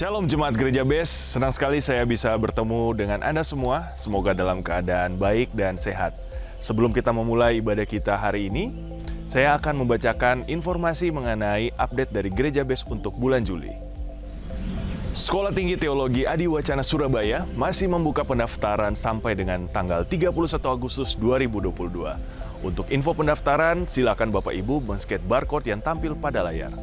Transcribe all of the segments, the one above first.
Shalom Jemaat Gereja BES, senang sekali saya bisa bertemu dengan Anda semua. Semoga dalam keadaan baik dan sehat. Sebelum kita memulai ibadah kita hari ini, saya akan membacakan informasi mengenai update dari Gereja BES untuk bulan Juli. Sekolah Tinggi Teologi Adi Wacana Surabaya masih membuka pendaftaran sampai dengan tanggal 31 Agustus 2022. Untuk info pendaftaran, silakan Bapak Ibu men-scan barcode yang tampil pada layar.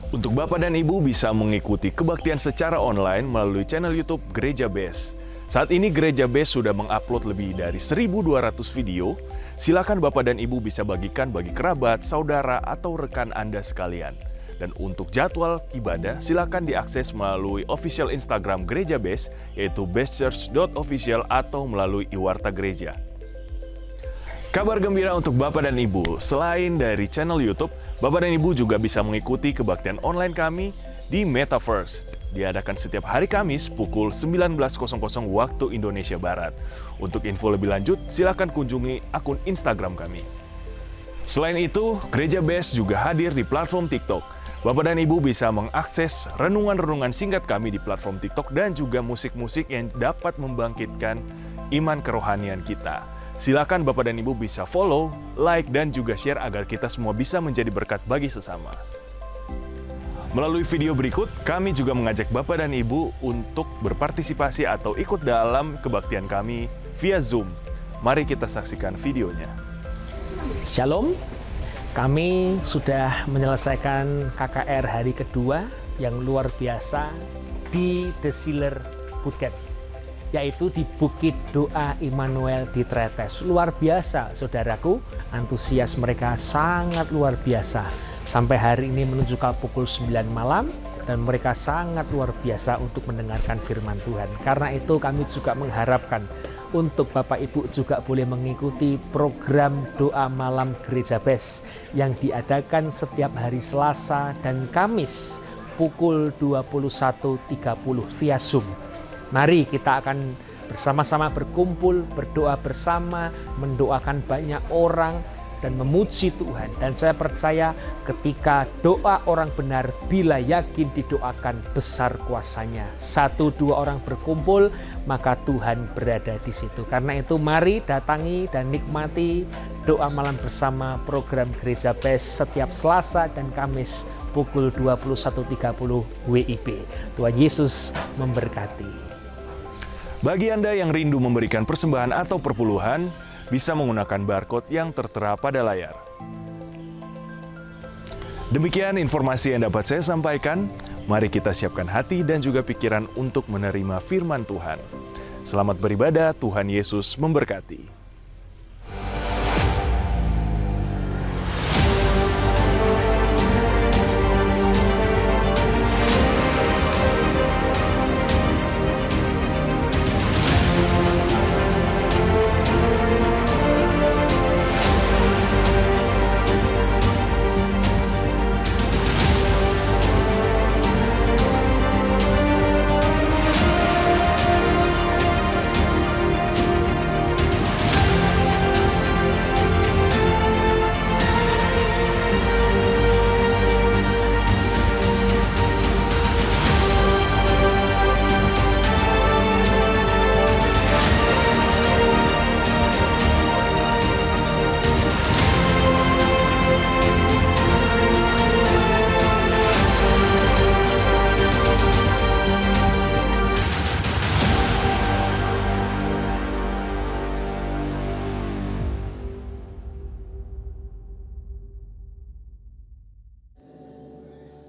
Untuk Bapak dan Ibu bisa mengikuti kebaktian secara online melalui channel YouTube Gereja BES. Saat ini Gereja BES sudah mengupload lebih dari 1.200 video. Silakan Bapak dan Ibu bisa bagikan bagi kerabat, saudara, atau rekan Anda sekalian. Dan untuk jadwal ibadah, silakan diakses melalui official Instagram Gereja BES, yaitu bestchurch.official atau melalui Iwarta Gereja. Kabar gembira untuk Bapak dan Ibu, selain dari channel YouTube, Bapak dan Ibu juga bisa mengikuti kebaktian online kami di Metaverse. Diadakan setiap hari Kamis pukul 19.00 waktu Indonesia Barat. Untuk info lebih lanjut, silakan kunjungi akun Instagram kami. Selain itu, Gereja BES juga hadir di platform TikTok. Bapak dan Ibu bisa mengakses renungan-renungan singkat kami di platform TikTok dan juga musik-musik yang dapat membangkitkan iman kerohanian kita. Silakan Bapak dan Ibu bisa follow, like, dan juga share agar kita semua bisa menjadi berkat bagi sesama. Melalui video berikut, kami juga mengajak Bapak dan Ibu untuk berpartisipasi atau ikut dalam kebaktian kami via Zoom. Mari kita saksikan videonya. Shalom, kami sudah menyelesaikan KKR hari kedua yang luar biasa di The Sealer Bootcamp, yaitu di Bukit Doa Immanuel di Tretes. Luar biasa, saudaraku, antusias mereka sangat luar biasa. Sampai hari ini menunjukkan pukul 9 malam, dan mereka sangat luar biasa untuk mendengarkan firman Tuhan. Karena itu kami juga mengharapkan untuk Bapak Ibu juga boleh mengikuti program doa malam Gereja BES yang diadakan setiap hari Selasa dan Kamis pukul 21.30 via Zoom. Mari kita akan bersama-sama berkumpul, berdoa bersama, mendoakan banyak orang, dan memuji Tuhan. Dan saya percaya ketika doa orang benar, bila yakin didoakan, besar kuasanya. 1-2 orang berkumpul, maka Tuhan berada di situ. Karena itu mari datangi dan nikmati doa malam bersama program Gereja BES setiap Selasa dan Kamis pukul 21.30 WIB. Tuhan Yesus memberkati. Bagi Anda yang rindu memberikan persembahan atau perpuluhan, bisa menggunakan barcode yang tertera pada layar. Demikian informasi yang dapat saya sampaikan. Mari kita siapkan hati dan juga pikiran untuk menerima firman Tuhan. Selamat beribadah, Tuhan Yesus memberkati.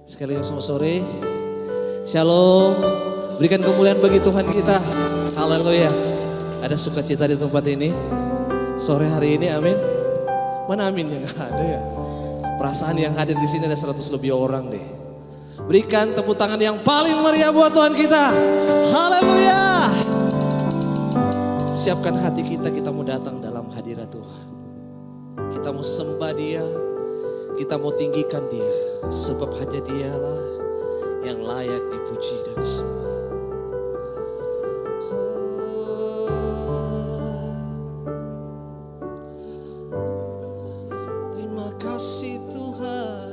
Sekali lagi selamat sore. Shalom. Berikan kemuliaan bagi Tuhan kita. Haleluya. Ada sukacita di tempat ini. Sore hari ini, amin. Mana amin yang ada ya? Perasaan yang hadir di sini ada 100 lebih orang deh. Berikan tepuk tangan yang paling meriah buat Tuhan kita. Haleluya. Siapkan hati kita mau datang dalam hadirat Tuhan. Kita mau sembah Dia. Kita mau tinggikan Dia, sebab hanya Dialah yang layak dipuji dan sembah. Terima kasih Tuhan.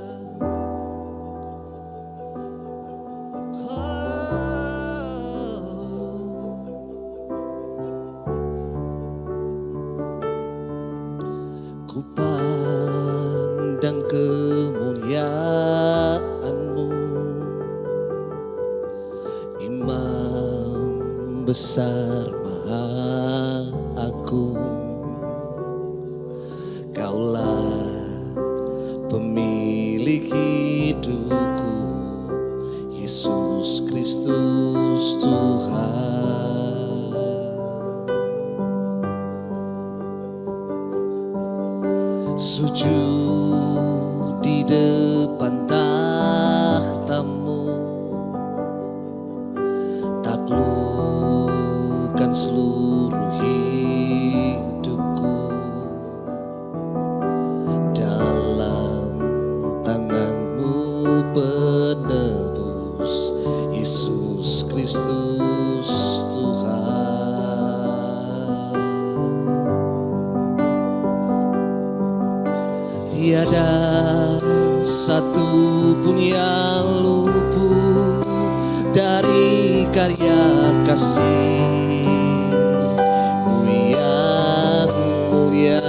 besar maha agung, Kaulah pemilik hidupku, Yesus Kristus Tuhan. Sujud di depan takhtamu, taklukkan seluruh hidupku, dalam tanganmu penebus, Yesus Kristus Tuhan. Tiada satu pun yang luput dari karya kasih-Mu yang mulia.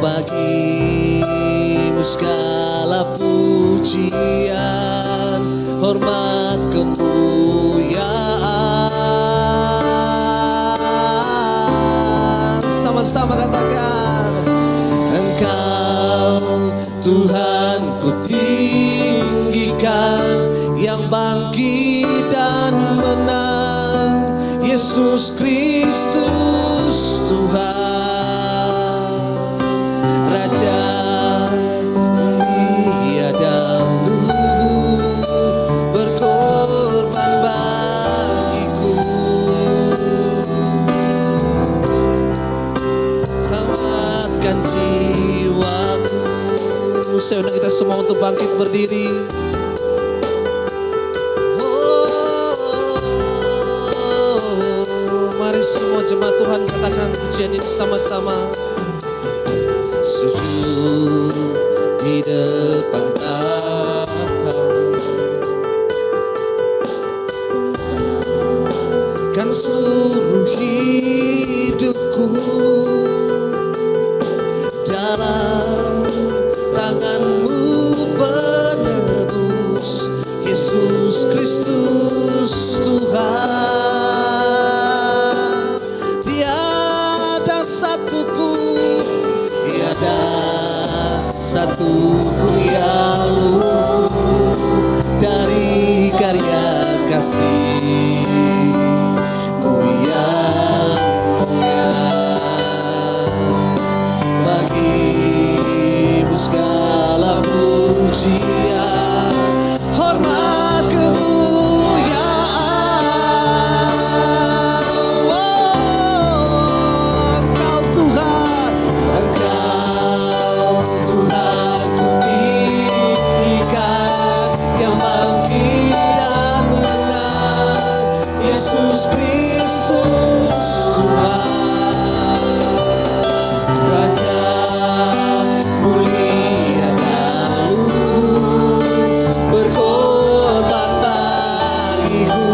Bagimu segala pujian, hormat, kemuliaan. Sama-sama katakan, Engkau Tuhan ku tinggikan, yang bangkit dan menang, Yesus Kristus Tuhan. Raja mulia dahulu, berkorban bagiku. Selamatkan jiwaku. Saya undang kita semua untuk bangkit berdiri. Mari semua jemaat Tuhan katakan pujian ini sama-sama. Sujud di depan tahta-Mu, kan seluruh hidupku, dalam tangan-Mu penebus, Yesus Kristus Tuhan. Satu pun yang luput dari karya kasih-Mu yang mulia. Bagimu segala pujian, hormat, kemuliaan. Engkau Tuhan, Engkau Tuhan ku tinggikan, yang bangkit dan menang, Yesus Kristus Tuhan. Raja mulia dahulu, berkorban bagiku.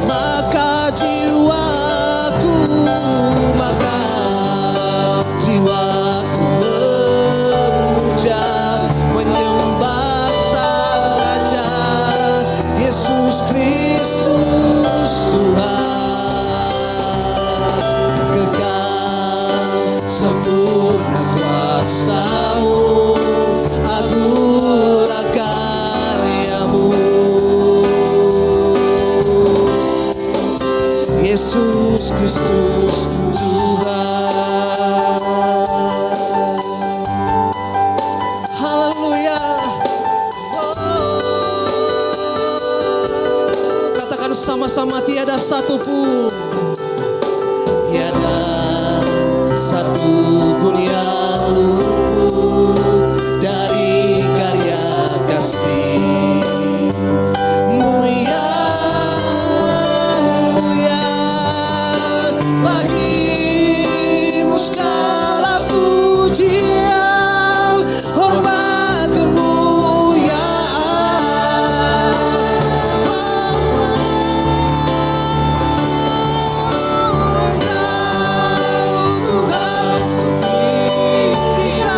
Maka jiwaku memuja, menyembah Sang Raja, Yesus Kristus Tuhan. Kekal sempurna kuasa-Mu, agunglah karya-Mu, Yesus Kristus Tuhan. Haleluya. Katakan sama-sama, tiada satu pun yang luput dari karya kasih-Mu yang mulia. Bagimu segala pujian, hormat, kemuliaan. Engkau Tuhan tinggikan,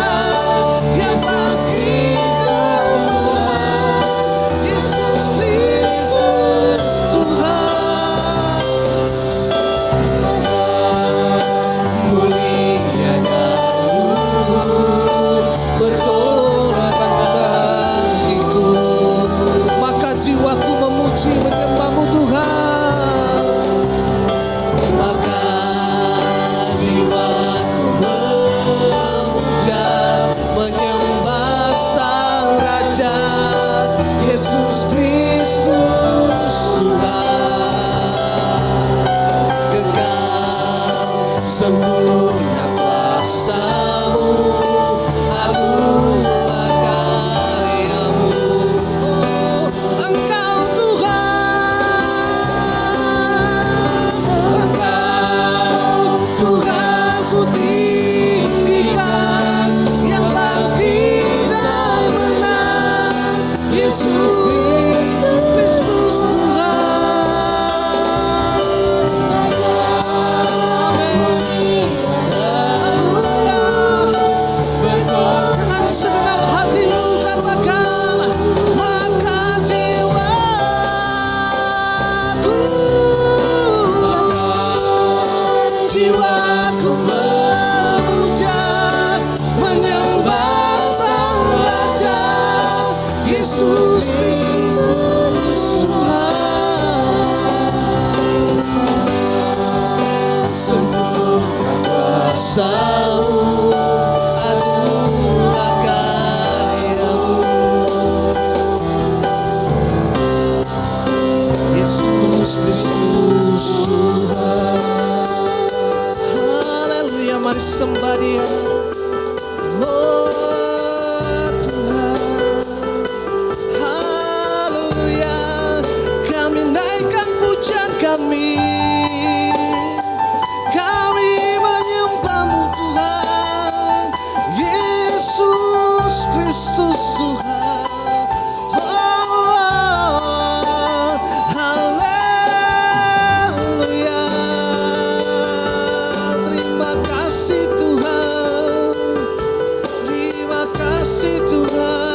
Yesus Kristus Tuhan, sempurna kuasa-Mu, anugerah karya-Mu. Yesus Kristus Tuhan. Haleluya, mari sembah Dia. Oh Tuhan, haleluya, kami naikkan pujian kami menyembah-Mu Tuhan, Yesus Kristus Tuhan. Oh, haleluya, terima kasih Tuhan, terima kasih Tuhan.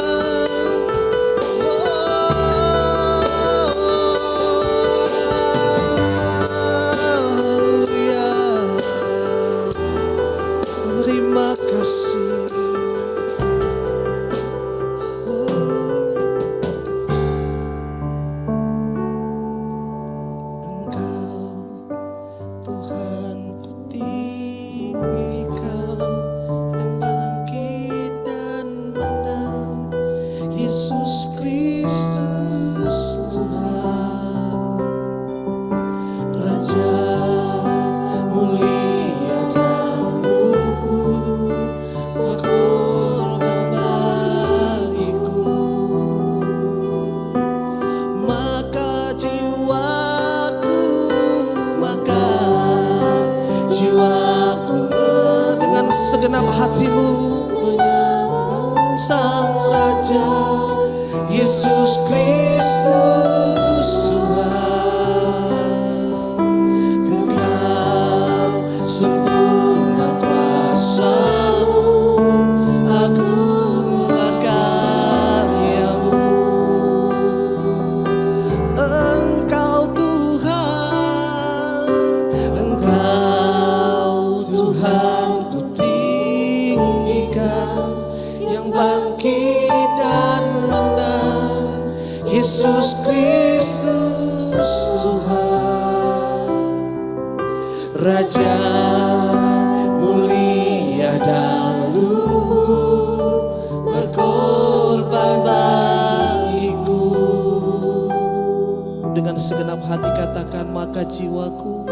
Haleluya, terima kasih. Engkau Tuhan ku tinggikan, yang bangkit dan menang, Yesus Kristus Tuhan, Raja mulia dan luhur, berkorban bagiku. Maka jiwaku dengan segenap hatimu menyembah Sang Raja, Yesus Kristus Tuhan, kekal sempurna kuasa-Mu, agunglah karya-Mu. Engkau Tuhan ku tinggikan, yang bangkit dan menang, Yesus Kristus Tuhan, Raja mulia dan luhur, berkorban bagiku. Dengan segenap hati katakan, maka jiwaku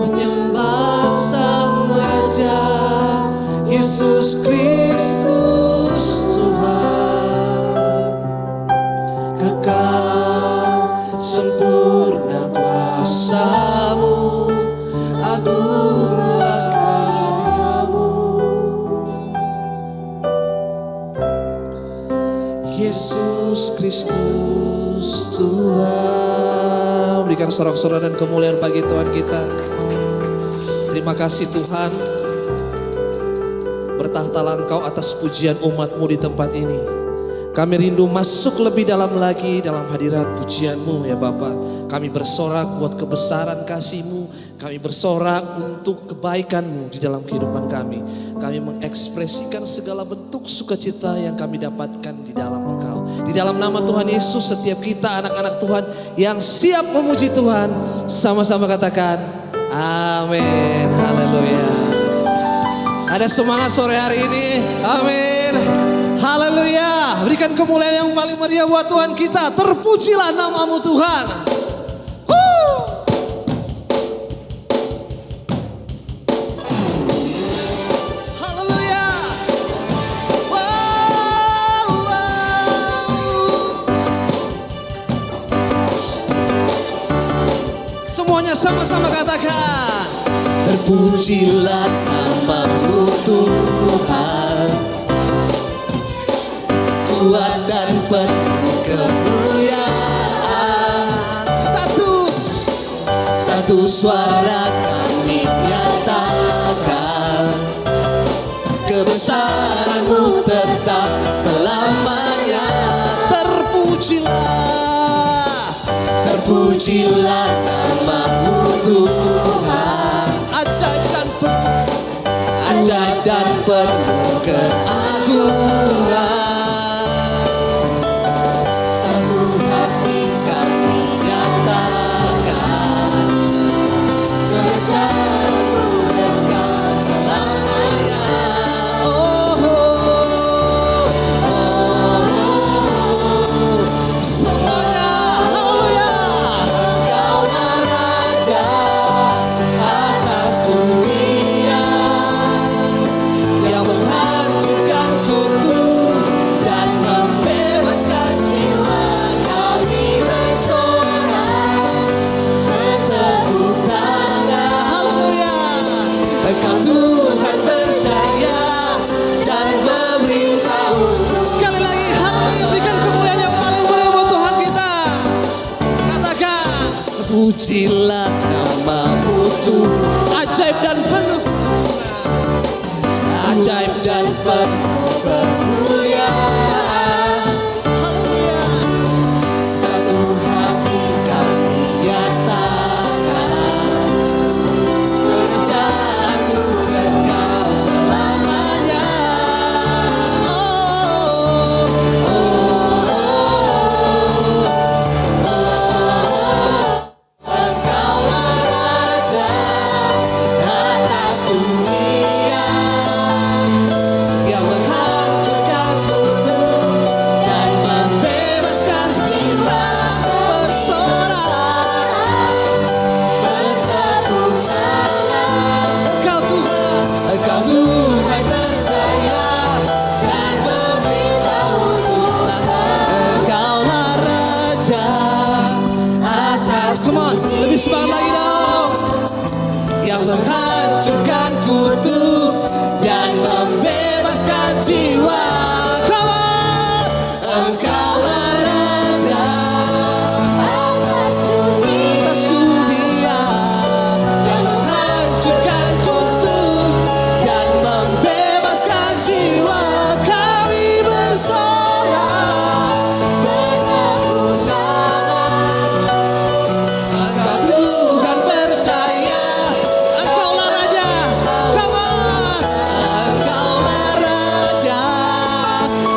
menyembah Sang Raja, Yesus Kristus Tuhan, kekal sempurna kuasa-Mu, agunglah karya-Mu. Yesus Kristus Tuhan. Berikan sorak-sorai dan kemuliaan bagi Tuhan kita. Terima kasih Tuhan, bertahtalah Engkau atas pujian umat-Mu di tempat ini. Kami rindu masuk lebih dalam lagi dalam hadirat pujian-Mu ya Bapa. Kami bersorak buat kebesaran kasih-Mu, kami bersorak untuk kebaikan-Mu di dalam kehidupan kami. Kami mengekspresikan segala bentuk sukacita yang kami dapatkan di dalam Engkau. Di dalam nama Tuhan Yesus, setiap kita anak-anak Tuhan yang siap memuji Tuhan, sama-sama katakan amin. Haleluya. Ada semangat sore hari ini. Amin. Haleluya. Berikan kemuliaan yang paling meriah buat Tuhan kita. Terpujilah nama-Mu Tuhan. Haleluya. Wow. Semuanya sama-sama katakan, terpujilah nama-Mu Tuhan, kuat dan penuh kemuliaan. Satu suara kami nyatakan, kebesaran-Mu tetap selamanya. Terpujilah nama-Mu Tuhan, ajaib dan penuh ajaib dan penuh keagungan. Satu hati kami nyatakan, keresahanmu kekal selamanya. Semuanya, haleluya. Engkaulah Raja atas dunia, yang menghancurkan kutu dan membebaskan jiwa. Kami bersorak, bertepuk tangan. Haleluya. Engkau Tuhan percaya dan memberitahu. Sekali lagi, haleluya. Berikan kemuliaan yang paling berbeda buat Tuhan kita. Katakan, pujilah namamu Tuhan, ajaib dan penuh, ajaib dan penuh kemuliaan. Haleluya. Satu hati kami nyatakan, kerjaanmu kekal selamanya. Engkaulah Raja atas dunia, yang menghancurkan kutu dan membebaskan jiwa. Bersorak, bertepuk tangan. Engkau Tuhan percaya dan memberitahu dusta. Engkaulah Raja atas, come on, lebih semangat lagi dong. Yang menghancurkan kutu dan membebaskan jiwa. Come on. Engkaulah Raja atas dunia, yang menghancurkan kutu dan membebaskan jiwa. Kami bersorak, bertepuk tangan. Engkau Tuhan percaya, Engkaulah Raja. Come on. Engkaulah Raja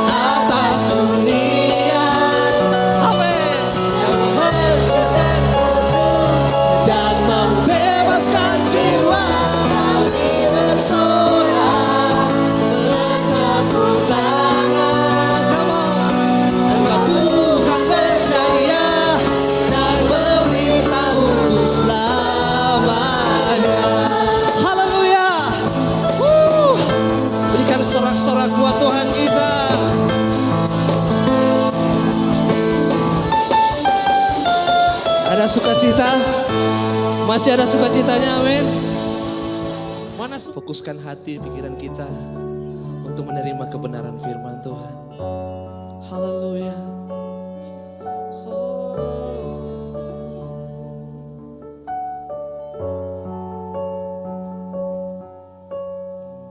atas dunia. Amin. Yang menghancurkan dan membebaskan jiwa. Kami bersorak, bertepuk tangan. Come on. Engkau Tuhan percaya dan memberitahu untuk selamanya. Haleluya. Berikan sorak-sorak buat Tuhan kita. Ada sukacita? Masih ada sukacitanya, amin. Mana fokuskan hati pikiran kita untuk menerima kebenaran firman Tuhan. Haleluya.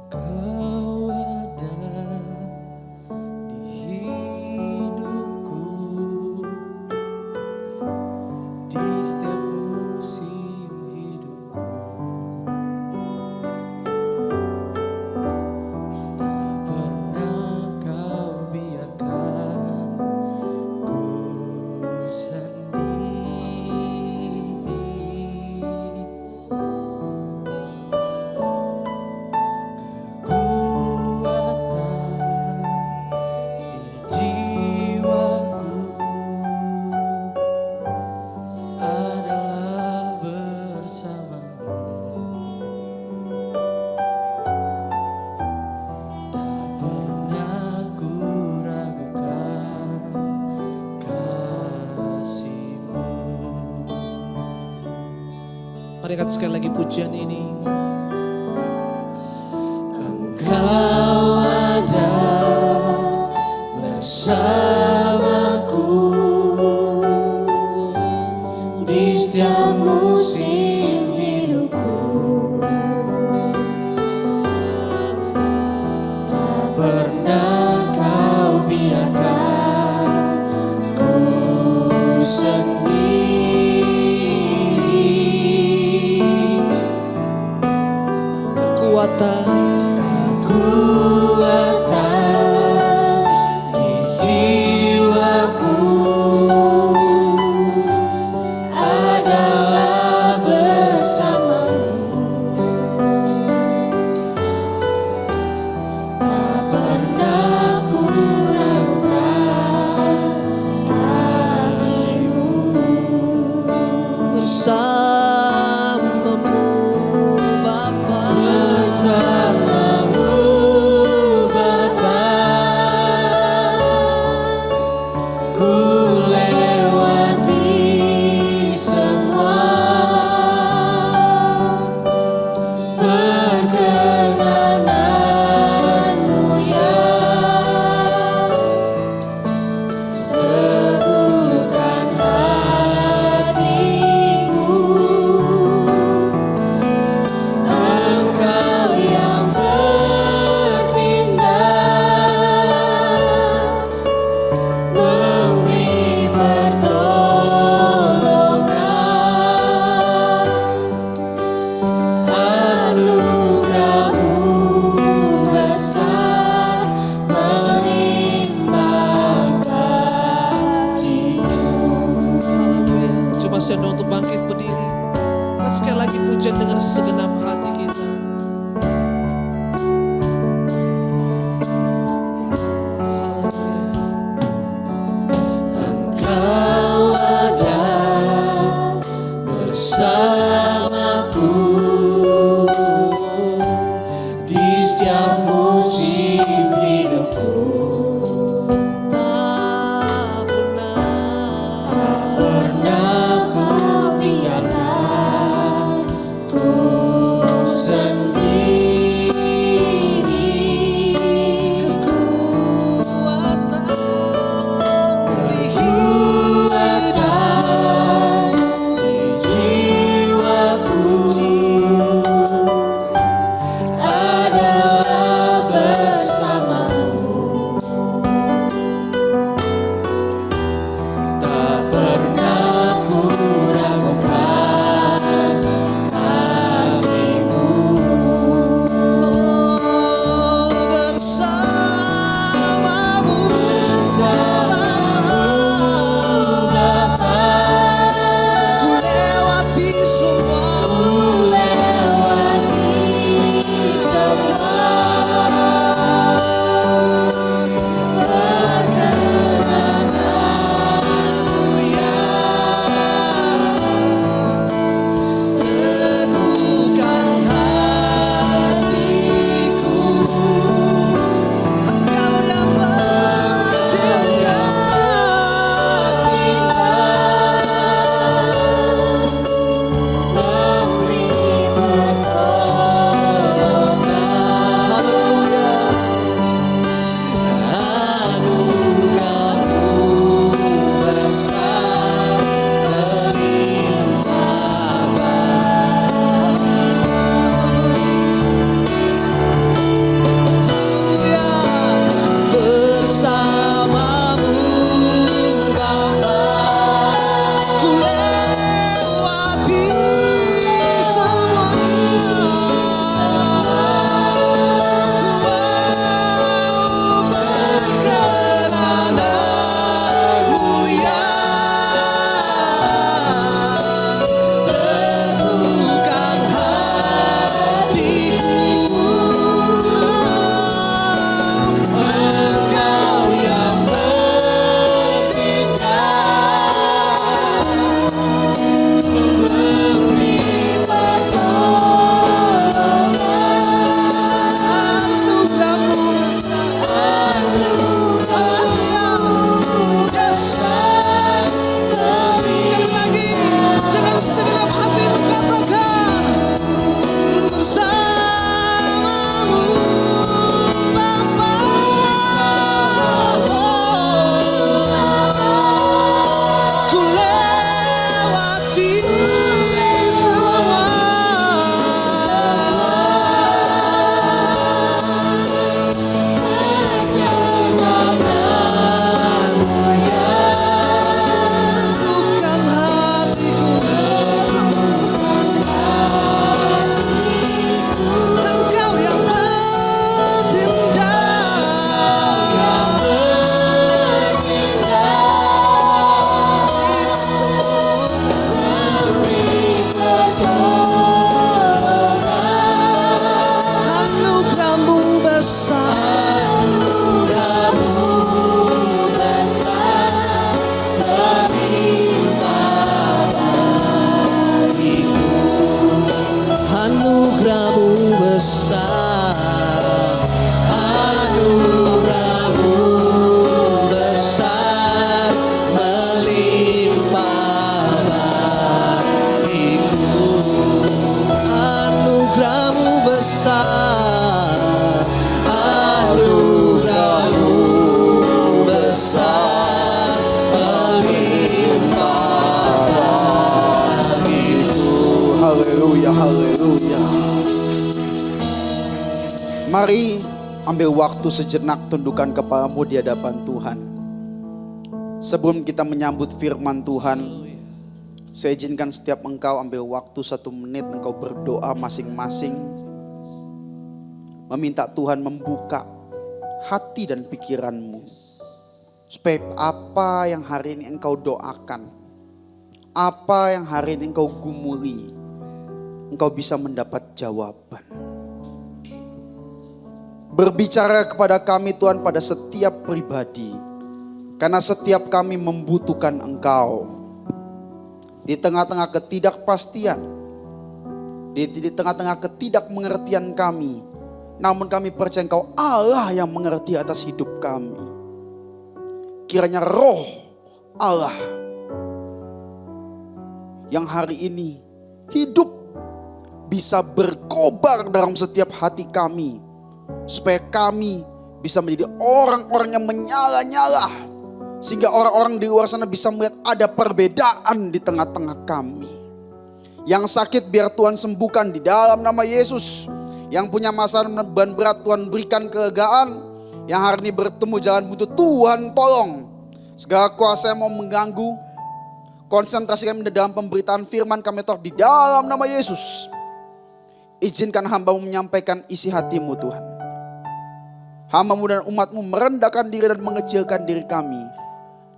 Kau ada di hidupku, di setiap musim hidupku. Tak pernah kau biarkan ku Mari kata sekali lagi pujian ini. Engkau ada bersamaku di setiap musim hidupku. Tak pernah kau biarkan ku sendiri. kekuatan di jiwaku adalah bersamamu. Tak pernah ku ragukan kasih-Mu. Bersamamu Bapa, Bersamamu Bapa, ku lewati semua. Perkenanan-Mu ya teguhkan hatiku. Engkau yang bertindak, memberi pertolongan. Anugerah-Mu besar melimpah bagiku. haleluya. Cuma senang untuk bangkit berdiri. Dan sekali lagi pujian dengan segenap hati kita. Haleluya. Engkau ada bersamaku di setiap musim hidupku. Tak Pernah Kau tinggalkan ku sendiri. kekuatan di Kekuatan di jiwaku adalah anugerah-Mu besar melimpah bagiku. Haleluya, haleluya. Mari ambil waktu sejenak, tundukkan kepalamu di hadapan Tuhan. Sebelum kita menyambut firman Tuhan, saya izinkan setiap engkau ambil waktu 1 menit, engkau berdoa masing-masing. Meminta Tuhan membuka hati dan pikiranmu. Supaya apa yang hari ini engkau doakan, apa yang hari ini engkau gumuli, engkau bisa mendapat jawaban. Berbicara kepada kami Tuhan pada setiap pribadi. Karena setiap kami membutuhkan Engkau. Di tengah-tengah ketidakpastian, di tengah-tengah ketidakmengertian kami, namun kami percaya Engkau Allah yang mengerti atas hidup kami. Kiranya roh Allah yang hari ini hidup bisa berkobar dalam setiap hati kami. Supaya kami bisa menjadi orang-orang yang menyala-nyala. Sehingga orang-orang di luar sana bisa melihat ada perbedaan di tengah-tengah kami. Yang sakit biar Tuhan sembuhkan di dalam nama Yesus. Yang punya masalah beban berat Tuhan berikan kelegaan. Yang hari ini bertemu jalan buntu Tuhan tolong. Segala kuasa yang mau mengganggu, konsentrasi kami dalam pemberitaan firman kami di dalam nama Yesus. Izinkan hamba-Mu menyampaikan isi hati-Mu Tuhan. Hamba-Mu dan umat-Mu merendahkan diri dan mengecilkan diri kami.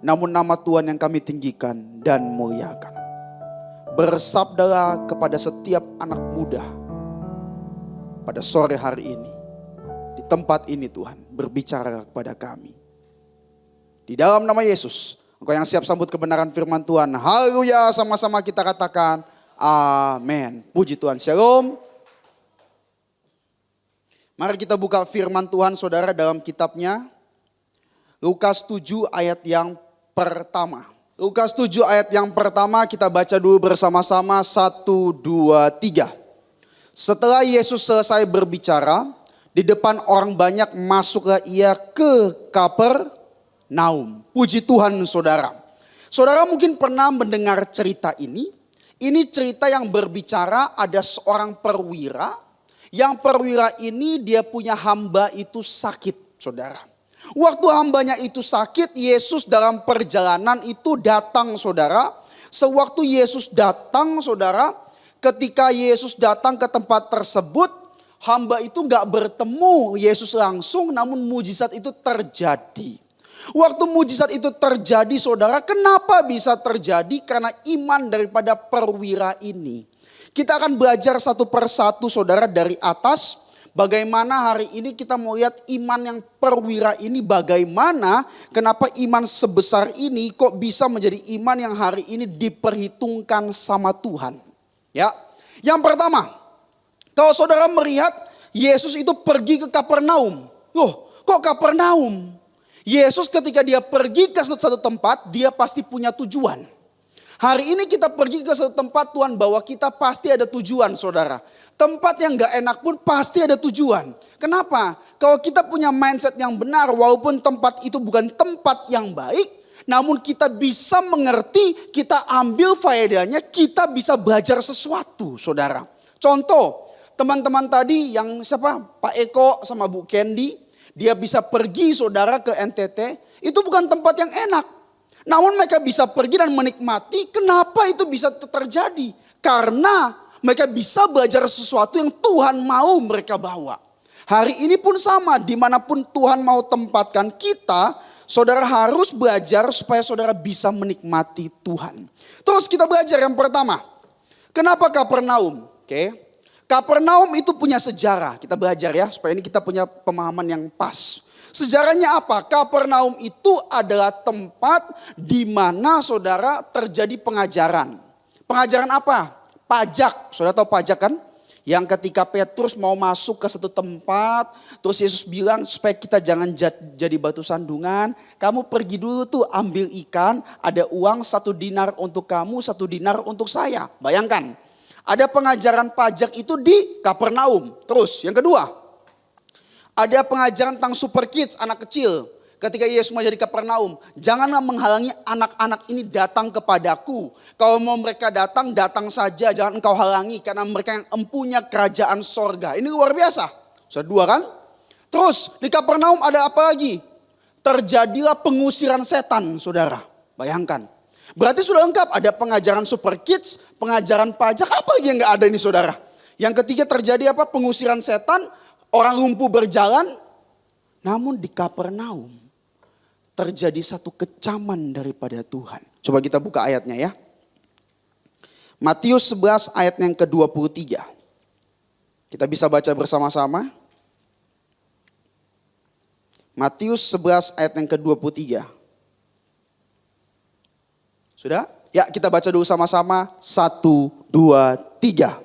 Namun nama Tuhan yang kami tinggikan dan muliakan. Bersabdalah kepada setiap anak muda pada sore hari ini. Di tempat ini Tuhan, berbicara kepada kami. Di dalam nama Yesus, Engkau yang siap sambut kebenaran firman Tuhan. Haleluya, sama-sama kita katakan amin. Puji Tuhan, shalom. Mari kita buka firman Tuhan saudara dalam kitabnya. Lukas 7 ayat yang pertama. Lukas 7 ayat yang pertama kita baca dulu bersama-sama. 1, 2, 3. Setelah Yesus selesai berbicara, di depan orang banyak masuklah ia ke Kapernaum. Puji Tuhan saudara. Saudara mungkin pernah mendengar cerita ini. Ini cerita yang berbicara ada seorang perwira. Yang perwira ini dia punya hamba itu sakit saudara. Waktu hambanya itu sakit, Yesus dalam perjalanan itu datang saudara. Sewaktu Yesus datang saudara, ketika Yesus datang ke tempat tersebut, hamba itu gak bertemu Yesus langsung, namun mujizat itu terjadi. Waktu mujizat itu terjadi saudara, kenapa bisa terjadi? Karena iman daripada perwira ini. Kita akan belajar satu persatu saudara dari atas. Bagaimana hari ini kita mau lihat iman yang perwira ini bagaimana. Kenapa iman sebesar ini kok bisa menjadi iman yang hari ini diperhitungkan sama Tuhan. Ya, yang pertama, kalau saudara melihat Yesus itu pergi ke Kapernaum. Loh, kok Kapernaum? Yesus ketika dia pergi ke satu tempat, dia pasti punya tujuan. Hari ini kita pergi ke satu tempat, Tuhan bawa kita pasti ada tujuan saudara. Tempat yang gak enak pun pasti ada tujuan. Kenapa? Kalau kita punya mindset yang benar, walaupun tempat itu bukan tempat yang baik, namun kita bisa mengerti, kita ambil faedahnya, kita bisa belajar sesuatu saudara. Contoh, teman-teman tadi yang siapa? Pak Eko sama Bu Candy, dia bisa pergi saudara ke NTT, itu bukan tempat yang enak. Namun mereka bisa pergi dan menikmati. Kenapa itu bisa terjadi? Karena mereka bisa belajar sesuatu yang Tuhan mau mereka bawa. Hari ini pun sama, dimanapun Tuhan mau tempatkan kita, saudara harus belajar supaya saudara bisa menikmati Tuhan. Terus kita belajar yang pertama. Kenapa Kapernaum? Oke. Kapernaum itu punya sejarah. Kita belajar ya, supaya ini kita punya pemahaman yang pas. Sejarahnya apa? Kapernaum itu adalah tempat di mana saudara terjadi pengajaran. Pengajaran apa? Pajak. Saudara tahu pajak kan? Yang ketika Petrus mau masuk ke satu tempat, terus Yesus bilang supaya kita jangan jadi batu sandungan. Kamu pergi dulu tuh ambil ikan, ada uang 1 dinar untuk kamu, 1 dinar untuk saya. Bayangkan, ada pengajaran pajak itu di Kapernaum. Terus yang kedua, Ada pengajaran tentang super kids, anak kecil. Ketika Yesus mau jadi Kapernaum, janganlah menghalangi anak-anak ini datang kepadaku. Kalau mau mereka datang, datang saja, jangan engkau halangi. Karena mereka yang empunya kerajaan sorga. Ini luar biasa. Sudah dua kan? Terus di Kapernaum ada apa lagi? Terjadilah pengusiran setan, saudara. Bayangkan. Berarti sudah lengkap, ada pengajaran super kids, pengajaran pajak, apa lagi yang gak ada ini saudara? Yang ketiga terjadi apa? Pengusiran setan, orang lumpuh berjalan. Namun di Kapernaum terjadi satu kecaman daripada Tuhan. Coba kita buka ayatnya ya. Matius 11 ayat yang ke-23. Kita bisa baca bersama-sama. Matius 11 ayat yang ke-23. Sudah? Ya, kita baca dulu sama-sama. 1, 2, 3.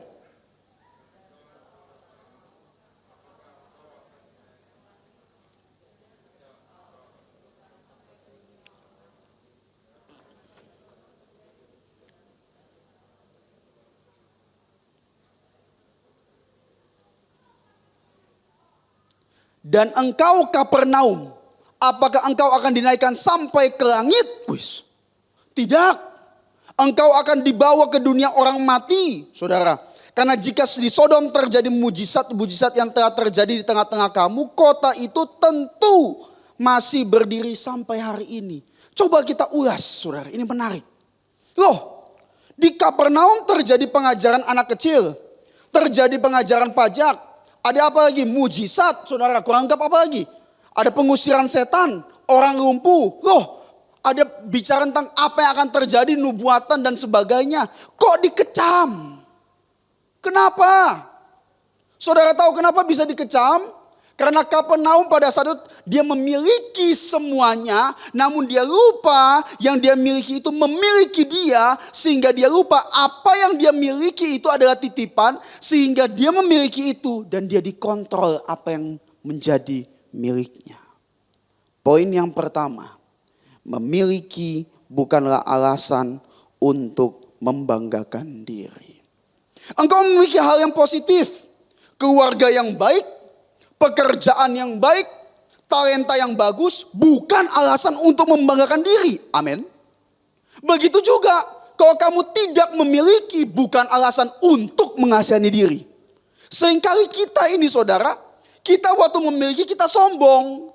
Dan engkau Kapernaum, apakah engkau akan dinaikkan sampai ke langit? Wis. Tidak. Engkau akan dibawa ke dunia orang mati, saudara. Karena jika di Sodom terjadi mujizat-mujizat yang telah terjadi di tengah-tengah kamu, kota itu tentu masih berdiri sampai hari ini. Coba kita ulas, saudara. Ini menarik. Loh, di Kapernaum terjadi pengajaran anak kecil. Terjadi pengajaran pajak. Ada apa lagi? Mujizat, saudara. Kurang lengkap apa lagi? Ada pengusiran setan, orang lumpuh. Loh, ada bicara tentang apa yang akan terjadi, nubuatan dan sebagainya. Kok dikecam? Kenapa? Saudara tahu kenapa bisa dikecam? Karena Kapernaum pada saat itu dia memiliki semuanya, namun dia lupa yang dia miliki itu memiliki dia, sehingga dia lupa apa yang dia miliki itu adalah titipan, sehingga dia memiliki itu dan dia dikontrol apa yang menjadi miliknya. Poin yang pertama, memiliki bukanlah alasan untuk membanggakan diri. Engkau memiliki hal yang positif, keluarga yang baik, pekerjaan yang baik, talenta yang bagus, bukan alasan untuk membanggakan diri. Amin. Begitu juga kalau kamu tidak memiliki, bukan alasan untuk mengasihani diri. Seringkali kita ini saudara, kita waktu memiliki kita sombong.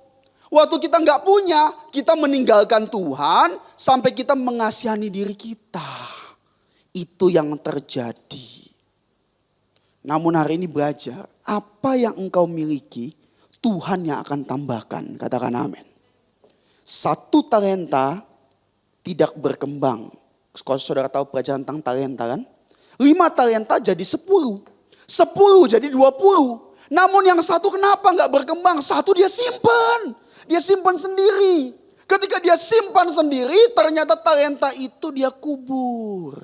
Waktu kita nggak punya, kita meninggalkan Tuhan sampai kita mengasihani diri kita. Itu yang terjadi. Namun hari ini belajar, apa yang engkau miliki, Tuhan yang akan tambahkan. Katakan amin. 1 talenta tidak berkembang. Kalau saudara tahu pelajaran tentang talenta kan. 5 talenta jadi 10. 10 jadi 20. Namun yang satu kenapa gak berkembang? Satu dia simpan. Dia simpan sendiri. Ketika dia simpan sendiri, ternyata talenta itu dia kubur.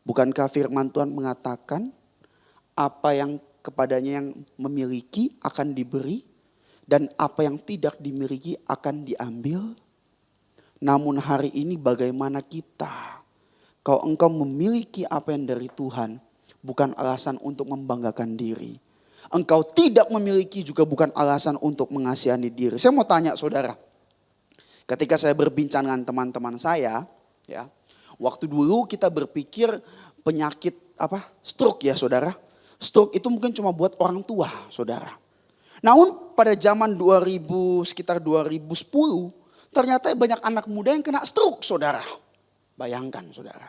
Bukankah firman Tuhan mengatakan, apa yang kepadanya yang memiliki akan diberi, dan apa yang tidak dimiliki akan diambil. Namun hari ini bagaimana kita? Kalau engkau memiliki apa yang dari Tuhan, bukan alasan untuk membanggakan diri. Engkau tidak memiliki juga bukan alasan untuk mengasihani diri. Saya mau tanya saudara, ketika saya berbincang dengan teman-teman saya, ya, waktu dulu kita berpikir penyakit stroke ya saudara. Stroke itu mungkin cuma buat orang tua, saudara. Namun pada zaman sekitar 2010, ternyata banyak anak muda yang kena stroke, saudara. Bayangkan, saudara.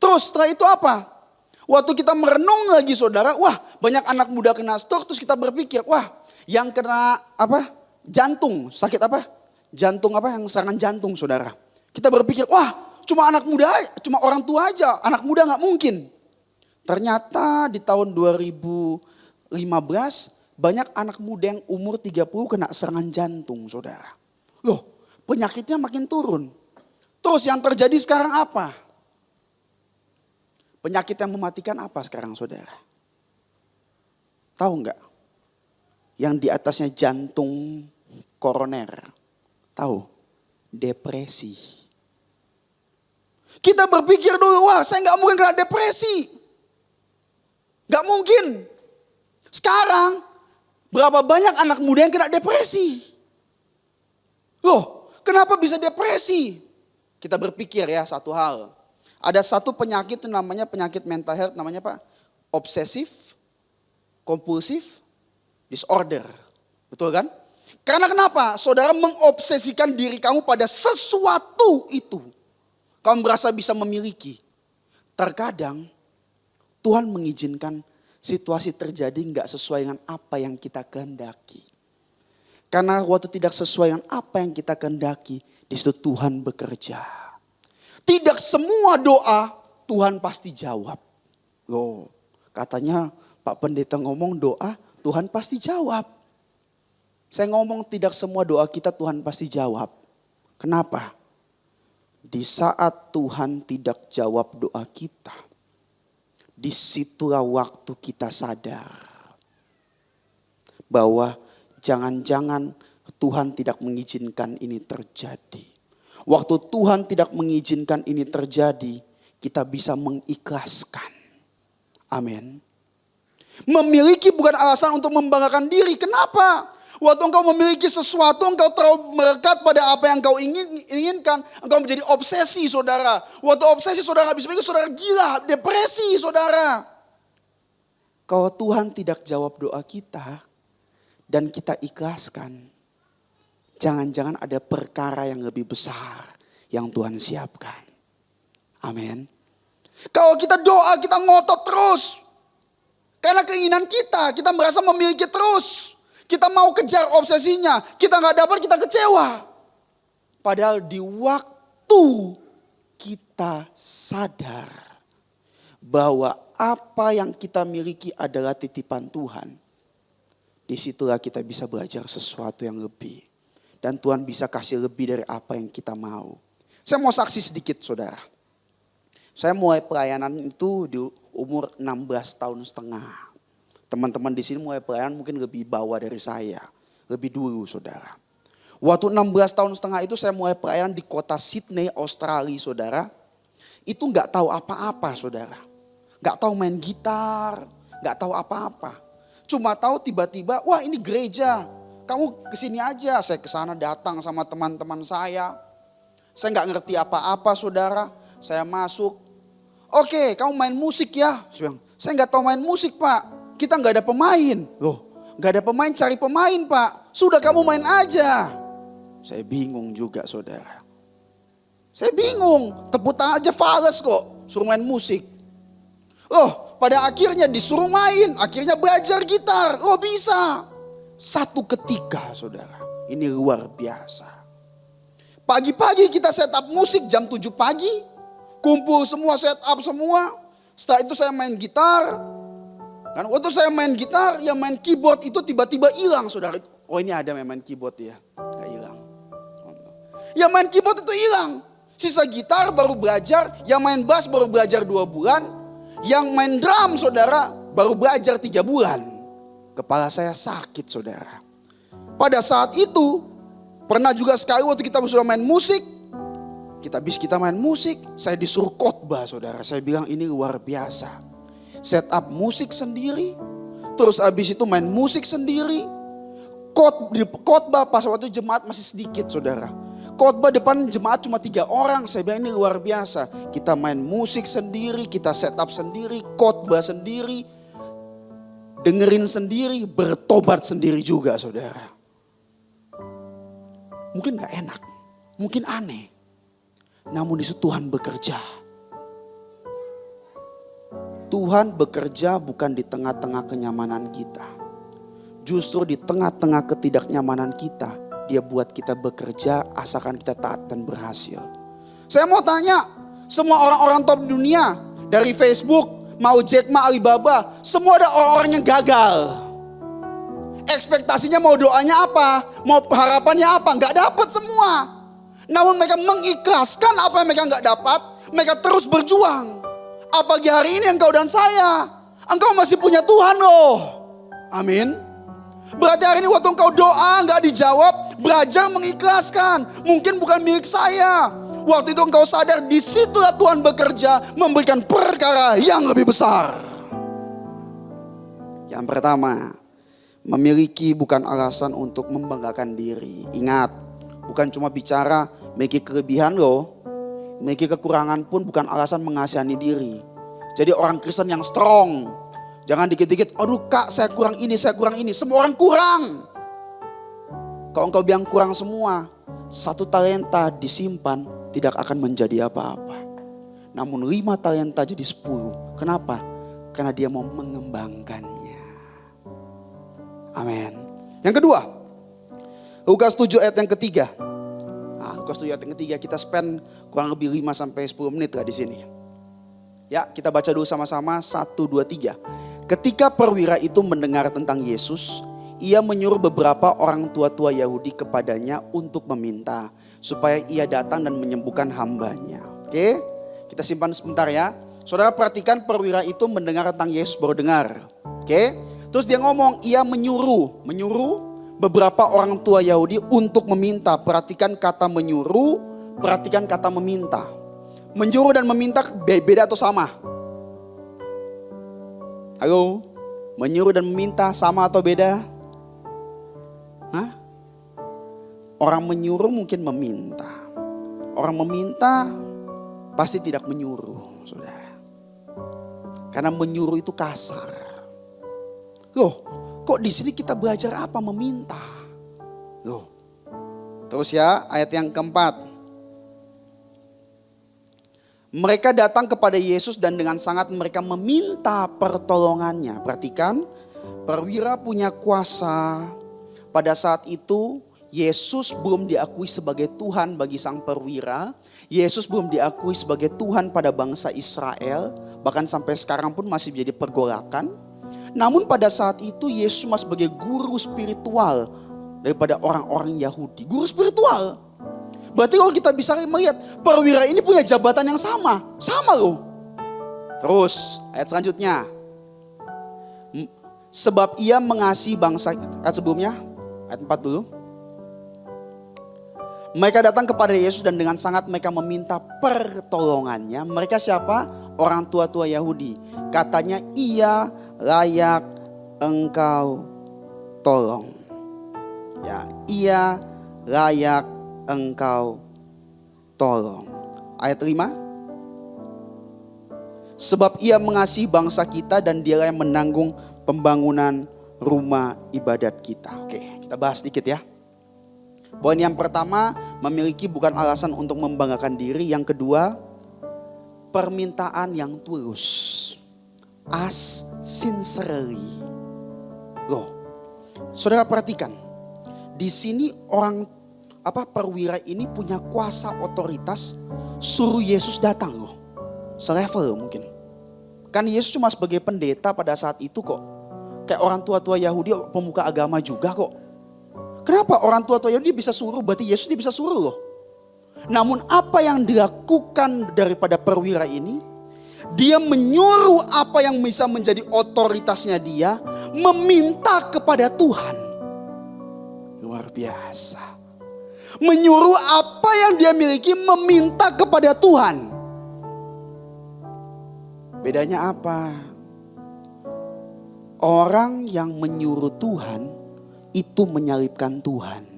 Terus setelah itu apa? Waktu kita merenung lagi, saudara, wah banyak anak muda kena stroke, terus kita berpikir, wah yang kena jantung, sakit jantung yang serangan jantung, saudara. Kita berpikir, wah cuma anak muda, cuma orang tua aja, anak muda nggak mungkin. Ternyata di tahun 2015 banyak anak muda yang umur 30 kena serangan jantung, saudara. Loh, penyakitnya makin turun. Terus yang terjadi sekarang apa? Penyakit yang mematikan apa sekarang, saudara? Tahu nggak? Yang di atasnya jantung koroner. Tahu? Depresi. Kita berpikir dulu, wah saya nggak mungkin kena depresi. Gak mungkin. Sekarang Berapa banyak anak muda yang kena depresi? Loh, kenapa bisa depresi? Kita berpikir ya satu hal. Ada satu penyakit itu namanya penyakit mental health, namanya apa? Obsesif, compulsive disorder. Betul kan? Karena kenapa? Saudara mengobsesikan diri kamu pada sesuatu itu. Kamu merasa bisa memiliki. Terkadang Tuhan mengizinkan situasi terjadi nggak sesuai dengan apa yang kita kehendaki. Karena waktu tidak sesuai dengan apa yang kita kehendaki, di situ Tuhan bekerja. Tidak semua doa Tuhan pasti jawab. Loh, katanya Pak Pendeta ngomong doa Tuhan pasti jawab. Saya ngomong tidak semua doa kita Tuhan pasti jawab. Kenapa? Di saat Tuhan tidak jawab doa kita, disitulah waktu kita sadar bahwa jangan-jangan Tuhan tidak mengizinkan ini terjadi. Waktu Tuhan tidak mengizinkan ini terjadi, kita bisa mengikhlaskan. Amin. Memiliki bukan alasan untuk membanggakan diri. Kenapa? Waktu engkau memiliki sesuatu, engkau terlalu melekat pada apa yang engkau inginkan. Engkau menjadi obsesi, saudara. Waktu obsesi, saudara habis pikir, saudara gila, depresi, saudara. Kalau Tuhan tidak jawab doa kita dan kita ikhlaskan, jangan-jangan ada perkara yang lebih besar yang Tuhan siapkan. Amin. Kalau kita doa, kita ngotot terus. Karena keinginan kita merasa memiliki terus. Kita mau kejar obsesinya, kita gak dapat, kita kecewa. Padahal di waktu kita sadar bahwa apa yang kita miliki adalah titipan Tuhan. Disitulah kita bisa belajar sesuatu yang lebih. Dan Tuhan bisa kasih lebih dari apa yang kita mau. Saya mau saksi sedikit, saudara. Saya mulai pelayanan itu di umur 16 tahun setengah. Teman-teman di sini mulai pelayanan mungkin lebih bawah dari saya. Lebih dulu, saudara. Waktu 16 tahun setengah itu saya mulai pelayanan di kota Sydney, Australia, saudara. Itu gak tahu apa-apa, saudara. Gak tahu main gitar, gak tahu apa-apa. Cuma tahu tiba-tiba, wah ini gereja. Kamu kesini aja. Saya kesana datang sama teman-teman saya. Saya gak ngerti apa-apa, saudara. Saya masuk. Oke, kamu main musik ya. Saya gak tahu main musik, Pak. Kita gak ada pemain. Loh, gak ada pemain, cari pemain, Pak. Sudah kamu main aja. Saya bingung juga, saudara. Saya bingung. Tepuk tangan aja fales kok. Suruh main musik. Loh, pada akhirnya disuruh main. Akhirnya belajar gitar. Oh bisa. Satu ketika, saudara. Ini luar biasa. Pagi-pagi kita set up musik jam 7 pagi. Kumpul semua, set up semua. Setelah itu saya main gitar. Dan waktu saya main gitar, yang main keyboard itu tiba-tiba hilang, saudara. Oh ini ada yang main keyboard ya, gak hilang. Yang main keyboard itu hilang. Sisa gitar baru belajar, yang main bass baru belajar 2 bulan. Yang main drum, saudara, baru belajar 3 bulan. Kepala saya sakit, saudara. Pada saat itu, pernah juga sekali waktu kita sudah main musik. Kita main musik, saya disuruh khotbah, saudara. Saya bilang ini luar biasa. Set up musik sendiri, terus habis itu main musik sendiri. Khotbah pas waktu jemaat masih sedikit, saudara. Khotbah depan jemaat cuma 3 orang. Saya bilang ini luar biasa. Kita main musik sendiri, kita set up sendiri, khotbah sendiri, dengerin sendiri, bertobat sendiri juga, saudara. Mungkin gak enak, mungkin aneh. Namun di situ Tuhan bekerja. Tuhan bekerja bukan di tengah-tengah kenyamanan kita. Justru di tengah-tengah ketidaknyamanan kita, Dia buat kita bekerja asalkan kita taat dan berhasil. Saya mau tanya, semua orang-orang top dunia, dari Facebook, mau Jack Ma, Alibaba, semua ada orang-orang yang gagal. Ekspektasinya mau doanya apa, mau harapannya apa, gak dapat semua. Namun mereka mengikhlaskan apa yang mereka gak dapat, mereka terus berjuang. Apalagi hari ini engkau dan saya. Engkau masih punya Tuhan loh. Amin. Berarti hari ini waktu engkau doa gak dijawab, belajar mengikhlaskan. Mungkin bukan milik saya. Waktu itu engkau sadar disitulah Tuhan bekerja memberikan perkara yang lebih besar. Yang pertama, Memiliki bukan alasan untuk membanggakan diri. Ingat, bukan cuma bicara memiliki kelebihan loh. Memiliki kekurangan pun bukan alasan mengasihani diri. Jadi orang Kristen yang strong. Jangan dikit-dikit, aduh kak saya kurang ini, saya kurang ini. Semua orang kurang. Kalau engkau bilang kurang semua, 1 talenta disimpan tidak akan menjadi apa-apa. Namun 5 talenta jadi 10. Kenapa? Karena dia mau mengembangkannya. Amin. Yang kedua, Lukas 7 ayat yang ketiga. Lukas 7 ayat yang ketiga, kita spend kurang lebih 5 sampai 10 menit lah di sini. Ya, kita baca dulu sama-sama 1, 2, 3. Ketika perwira itu mendengar tentang Yesus, ia menyuruh beberapa orang tua-tua Yahudi kepadanya untuk meminta supaya ia datang dan menyembuhkan hambanya. Oke, kita simpan sebentar ya. Saudara perhatikan, perwira itu mendengar tentang Yesus, baru dengar. Oke, terus dia ngomong, ia menyuruh beberapa orang tua Yahudi untuk meminta. Perhatikan kata menyuruh, perhatikan kata meminta. Menyuruh dan meminta beda atau sama? Halo, menyuruh dan meminta sama atau beda? Hah? Orang menyuruh mungkin meminta. Orang meminta pasti tidak menyuruh, saudara. Karena menyuruh itu kasar. Loh, kok di sini kita belajar apa? Meminta. Loh. Terus ya, ayat yang keempat. Mereka datang kepada Yesus dan dengan sangat mereka meminta pertolongannya. Perhatikan, perwira punya kuasa. Pada saat itu Yesus belum diakui sebagai Tuhan bagi sang perwira. Yesus belum diakui sebagai Tuhan pada bangsa Israel. Bahkan sampai sekarang pun masih menjadi pergolakan. Namun pada saat itu Yesus cuma sebagai guru spiritual daripada orang-orang Yahudi. Guru spiritual. Berarti kalau kita bisa melihat perwira ini punya jabatan yang sama. Sama loh. Terus ayat selanjutnya. Sebab ia mengasihi bangsa. Ayat sebelumnya. Ayat 4 dulu. Mereka datang kepada Yesus dan dengan sangat mereka meminta pertolongannya. Mereka siapa? Orang tua-tua Yahudi. Katanya ia layak engkau tolong. Ya, ia layak engkau tolong. Ayat 5. Sebab ia mengasihi bangsa kita dan dialah yang menanggung pembangunan rumah ibadat kita. Oke, kita bahas sedikit ya. Poin yang pertama, memiliki bukan alasan untuk membanggakan diri. Yang kedua, permintaan yang tulus. As sincerely. Loh, saudara perhatikan. Di sini perwira ini punya kuasa otoritas suruh Yesus datang loh. Selevel loh mungkin. Kan Yesus cuma sebagai pendeta pada saat itu kok. Kayak orang tua-tua Yahudi, pemuka agama juga kok. Kenapa orang tua-tua Yahudi bisa suruh, berarti Yesus dia bisa suruh loh. Namun apa yang dilakukan daripada perwira ini, dia menyuruh apa yang bisa menjadi otoritasnya dia, meminta kepada Tuhan. Luar biasa. Menyuruh apa yang dia miliki, meminta kepada Tuhan. Bedanya apa? Orang yang menyuruh Tuhan itu menyalibkan Tuhan.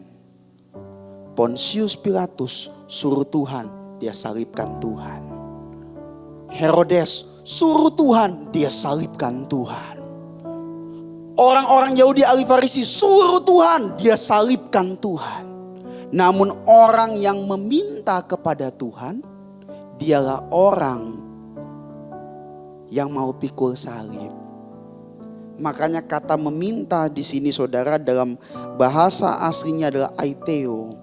Pontius Pilatus suruh Tuhan, dia salibkan Tuhan. Herodes suruh Tuhan, dia salibkan Tuhan. Orang-orang Yahudi ahli Farisi suruh Tuhan, dia salibkan Tuhan. Namun orang yang meminta kepada Tuhan, dialah orang yang mau pikul salib. Makanya kata meminta di sini saudara dalam bahasa aslinya adalah aiteo.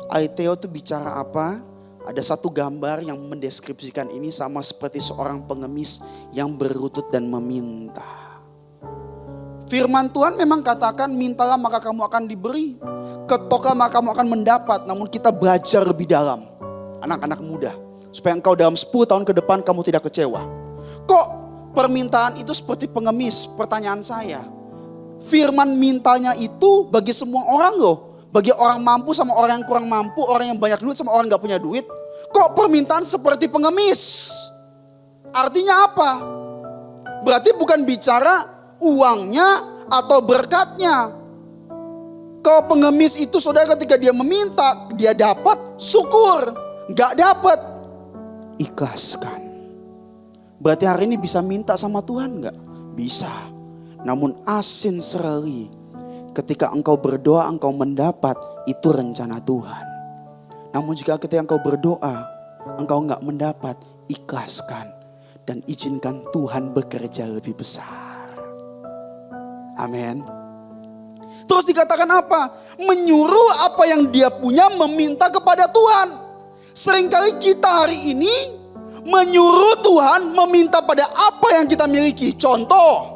Aiteo itu bicara apa? Ada satu gambar yang mendeskripsikan ini sama seperti seorang pengemis yang berlutut dan meminta. Firman Tuhan memang katakan mintalah maka kamu akan diberi. Ketoklah maka kamu akan mendapat. Namun kita belajar lebih dalam. Anak-anak muda. Supaya engkau dalam 10 tahun ke depan kamu tidak kecewa. Kok permintaan itu seperti pengemis? Pertanyaan saya. Firman mintanya itu bagi semua orang loh. Bagi orang mampu sama orang yang kurang mampu. Orang yang banyak duit sama orang yang gak punya duit. Kok permintaan seperti pengemis? Artinya apa? Berarti bukan bicara uangnya atau berkatnya. Kalau pengemis itu saudara ketika dia meminta, dia dapat, syukur. Gak dapat, ikhlaskan. Berarti hari ini bisa minta sama Tuhan gak? Bisa. Namun asin serali, ketika engkau berdoa engkau mendapat, itu rencana Tuhan. Namun jika ketika engkau berdoa, engkau gak mendapat, ikhlaskan. Dan izinkan Tuhan bekerja lebih besar. Amin. Terus dikatakan apa? Menyuruh apa yang dia punya meminta kepada Tuhan. Seringkali kita hari ini menyuruh Tuhan meminta pada apa yang kita miliki. Contoh,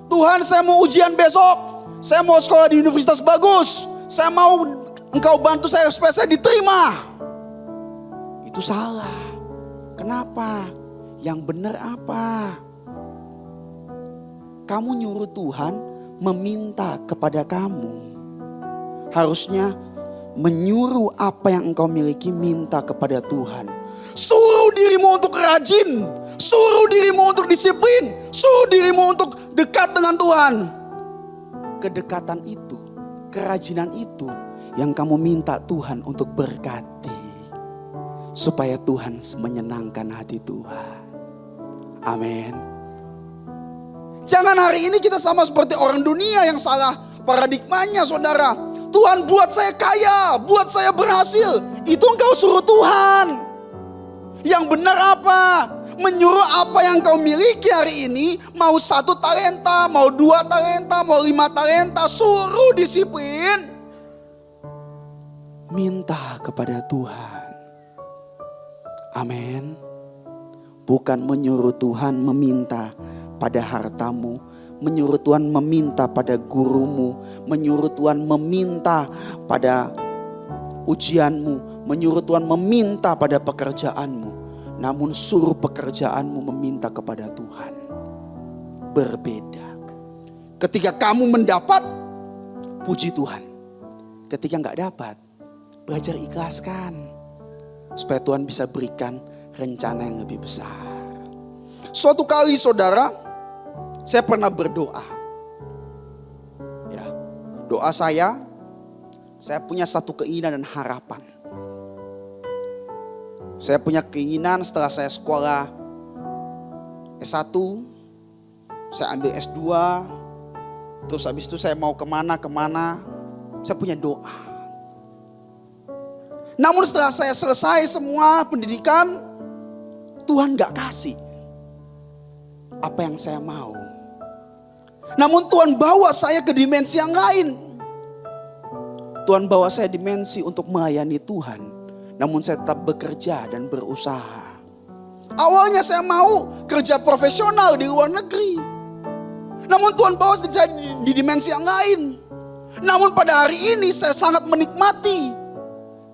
Tuhan saya mau ujian besok. Saya mau sekolah di universitas bagus. Saya mau engkau bantu saya supaya saya diterima. Itu salah. Kenapa? Yang benar apa? Kamu nyuruh Tuhan meminta kepada kamu. Harusnya menyuruh apa yang engkau miliki minta kepada Tuhan. Suruh dirimu untuk rajin. Suruh dirimu untuk disiplin. Suruh dirimu untuk dekat dengan Tuhan. Kedekatan itu, kerajinan itu yang kamu minta Tuhan untuk berkati. Supaya Tuhan menyenangkan hati Tuhan. Amin. Jangan hari ini kita sama seperti orang dunia yang salah paradigmanya saudara. Tuhan buat saya kaya, buat saya berhasil. Itu engkau suruh Tuhan. Yang benar apa? Menyuruh apa yang kau miliki hari ini. Mau 1 talenta, mau 2 talenta, mau 5 talenta. Suruh disiplin. Minta kepada Tuhan. Amin. Bukan menyuruh Tuhan meminta pada hartamu, menyuruh Tuhan meminta pada gurumu, menyuruh Tuhan meminta pada ujianmu, menyuruh Tuhan meminta pada pekerjaanmu. Namun suruh pekerjaanmu meminta kepada Tuhan. Berbeda. Ketika kamu mendapat, puji Tuhan. Ketika gak dapat, belajar ikhlaskan. Supaya Tuhan bisa berikan rencana yang lebih besar. Suatu kali saudara, saya pernah berdoa. Ya, doa saya punya satu keinginan dan harapan. Saya punya keinginan setelah saya sekolah S1, saya ambil S2, terus habis itu saya mau kemana, saya punya doa. Namun setelah saya selesai semua pendidikan, Tuhan gak kasih apa yang saya mau. Namun Tuhan bawa saya ke dimensi yang lain. Tuhan bawa saya dimensi untuk melayani Tuhan. Namun saya tetap bekerja dan berusaha. Awalnya saya mau kerja profesional di luar negeri. Namun Tuhan bawa saya di dimensi yang lain. Namun pada hari ini saya sangat menikmati.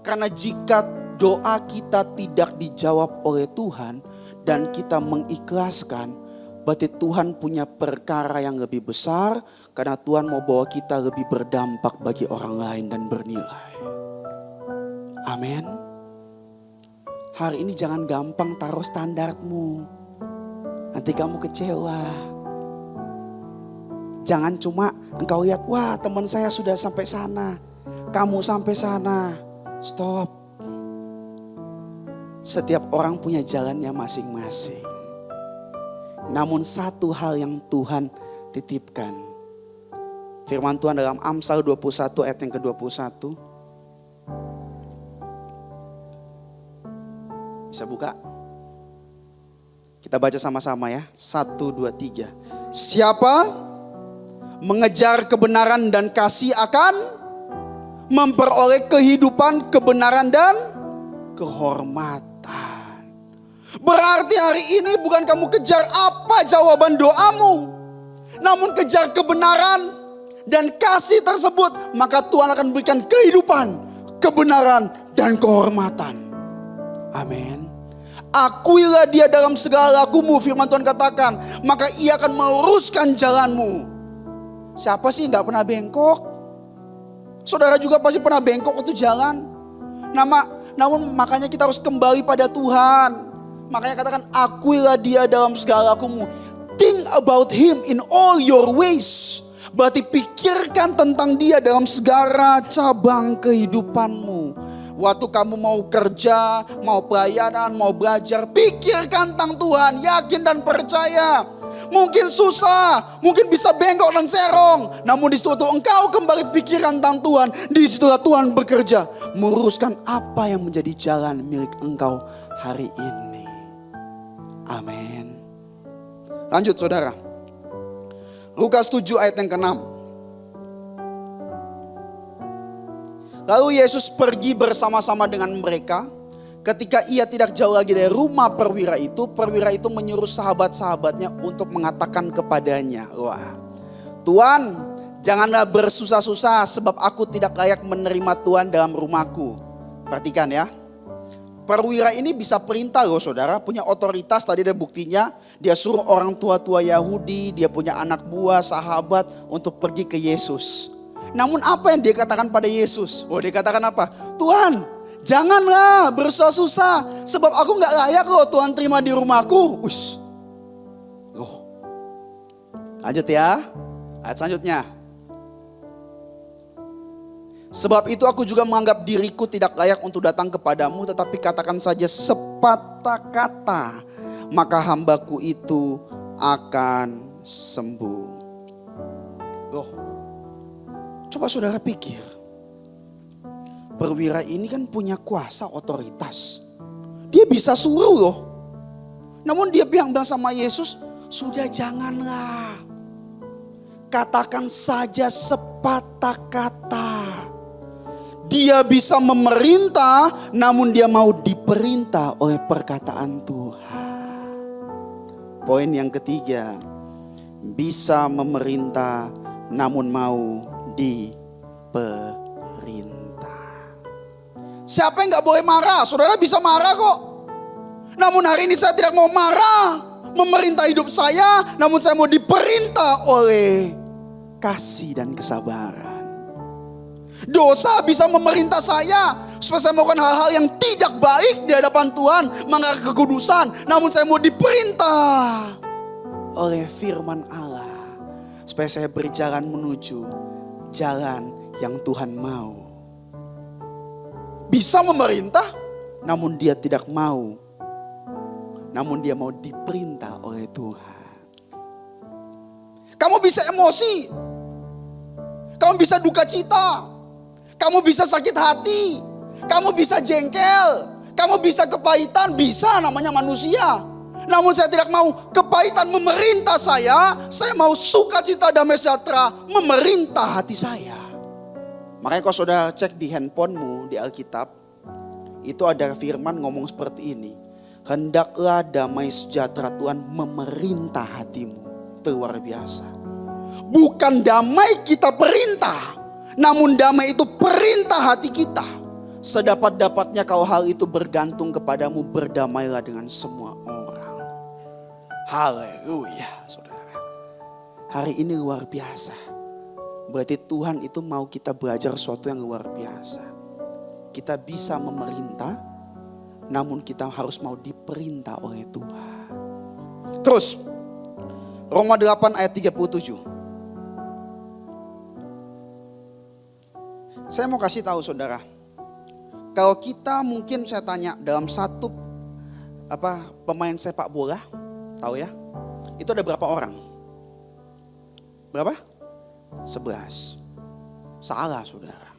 Karena jika doa kita tidak dijawab oleh Tuhan dan kita mengikhlaskan, berarti Tuhan punya perkara yang lebih besar karena Tuhan mau bawa kita lebih berdampak bagi orang lain dan bernilai. Amin. Hari ini jangan gampang taruh standarmu. Nanti kamu kecewa. Jangan cuma engkau lihat, wah teman saya sudah sampai sana. Kamu sampai sana. Stop. Setiap orang punya jalannya masing-masing. Namun satu hal yang Tuhan titipkan. Firman Tuhan dalam Amsal 21 ayat yang ke-21. Bisa buka? Kita baca sama-sama ya. 1, 2, 3. Siapa mengejar kebenaran dan kasih akan memperoleh kehidupan, kebenaran dan kehormatan. Berarti hari ini bukan kamu kejar apa jawaban doamu. Namun kejar kebenaran dan kasih tersebut. Maka Tuhan akan berikan kehidupan, kebenaran dan kehormatan. Amin. Akuilah dia dalam segala lakumu, firman Tuhan katakan. Maka ia akan meluruskan jalanmu. Siapa sih gak pernah bengkok? Saudara juga pasti pernah bengkok waktu jalan. Namun makanya kita harus kembali pada Tuhan. Makanya katakan akuilah dia dalam segala lakumu. Think about him in all your ways. Berarti pikirkan tentang dia dalam segala cabang kehidupanmu. Waktu kamu mau kerja, mau pelayanan, mau belajar, pikirkan tentang Tuhan, yakin dan percaya. Mungkin susah, mungkin bisa bengkok dan serong. Namun di situ engkau kembali pikiran tentang Tuhan. Di situ Tuhan bekerja, meluruskan apa yang menjadi jalan milik engkau hari ini. Amin. Lanjut saudara. Lukas 7 ayat yang ke-6. Lalu Yesus pergi bersama-sama dengan mereka. Ketika ia tidak jauh lagi dari rumah perwira itu menyuruh sahabat-sahabatnya untuk mengatakan kepadanya, wah, Tuhan, janganlah bersusah-susah sebab aku tidak layak menerima Tuhan dalam rumahku. Perhatikan ya. Perwira ini bisa perintah loh saudara, punya otoritas, tadi ada buktinya. Dia suruh orang tua-tua Yahudi, dia punya anak buah, sahabat untuk pergi ke Yesus. Namun apa yang dia katakan pada Yesus? Oh, dia katakan apa? Tuhan, janganlah bersusah-susah sebab aku gak layak loh Tuhan terima di rumahku. Ush. Loh. Lanjut ya, ayat selanjutnya. Sebab itu aku juga menganggap diriku tidak layak untuk datang kepadamu, tetapi katakan saja sepatah kata, maka hambaku itu akan sembuh. Loh, coba saudara pikir. Perwira ini kan punya kuasa otoritas. Dia bisa suruh loh. Namun dia bilang sama Yesus, sudah janganlah. Katakan saja sepatah kata. Dia bisa memerintah, namun dia mau diperintah oleh perkataan Tuhan. Poin yang ketiga, bisa memerintah, namun mau diperintah. Siapa yang gak boleh marah? Saudara bisa marah kok. Namun hari ini saya tidak mau marah, memerintah hidup saya, namun saya mau diperintah oleh kasih dan kesabaran. Dosa bisa memerintah saya supaya saya melakukan hal-hal yang tidak baik di hadapan Tuhan, melanggar kekudusan. Namun saya mau diperintah oleh firman Allah supaya saya berjalan menuju jalan yang Tuhan mau. Bisa memerintah, namun dia tidak mau. Namun dia mau diperintah oleh Tuhan. Kamu bisa emosi, kamu bisa duka cita. Kamu bisa sakit hati, kamu bisa jengkel, kamu bisa kepahitan, bisa namanya manusia. Namun saya tidak mau kepahitan memerintah saya mau sukacita damai sejahtera memerintah hati saya. Makanya kalau saudara cek di handphonemu, di Alkitab, itu ada firman ngomong seperti ini. Hendaklah damai sejahtera Tuhan memerintah hatimu. Itu luar biasa. Bukan damai kita perintah, namun damai itu perintah hati kita. Sedapat-dapatnya kalau hal itu bergantung kepadamu, berdamailah dengan semua orang. Haleluya saudara. Hari ini luar biasa. Berarti Tuhan itu mau kita belajar sesuatu yang luar biasa. Kita bisa memerintah, namun kita harus mau diperintah oleh Tuhan. Terus, Roma 8 ayat 37. Saya mau kasih tahu saudara, kalau kita mungkin saya tanya dalam satu pemain sepak bola, tahu ya, itu ada berapa orang? Berapa? 11. Salah saudara.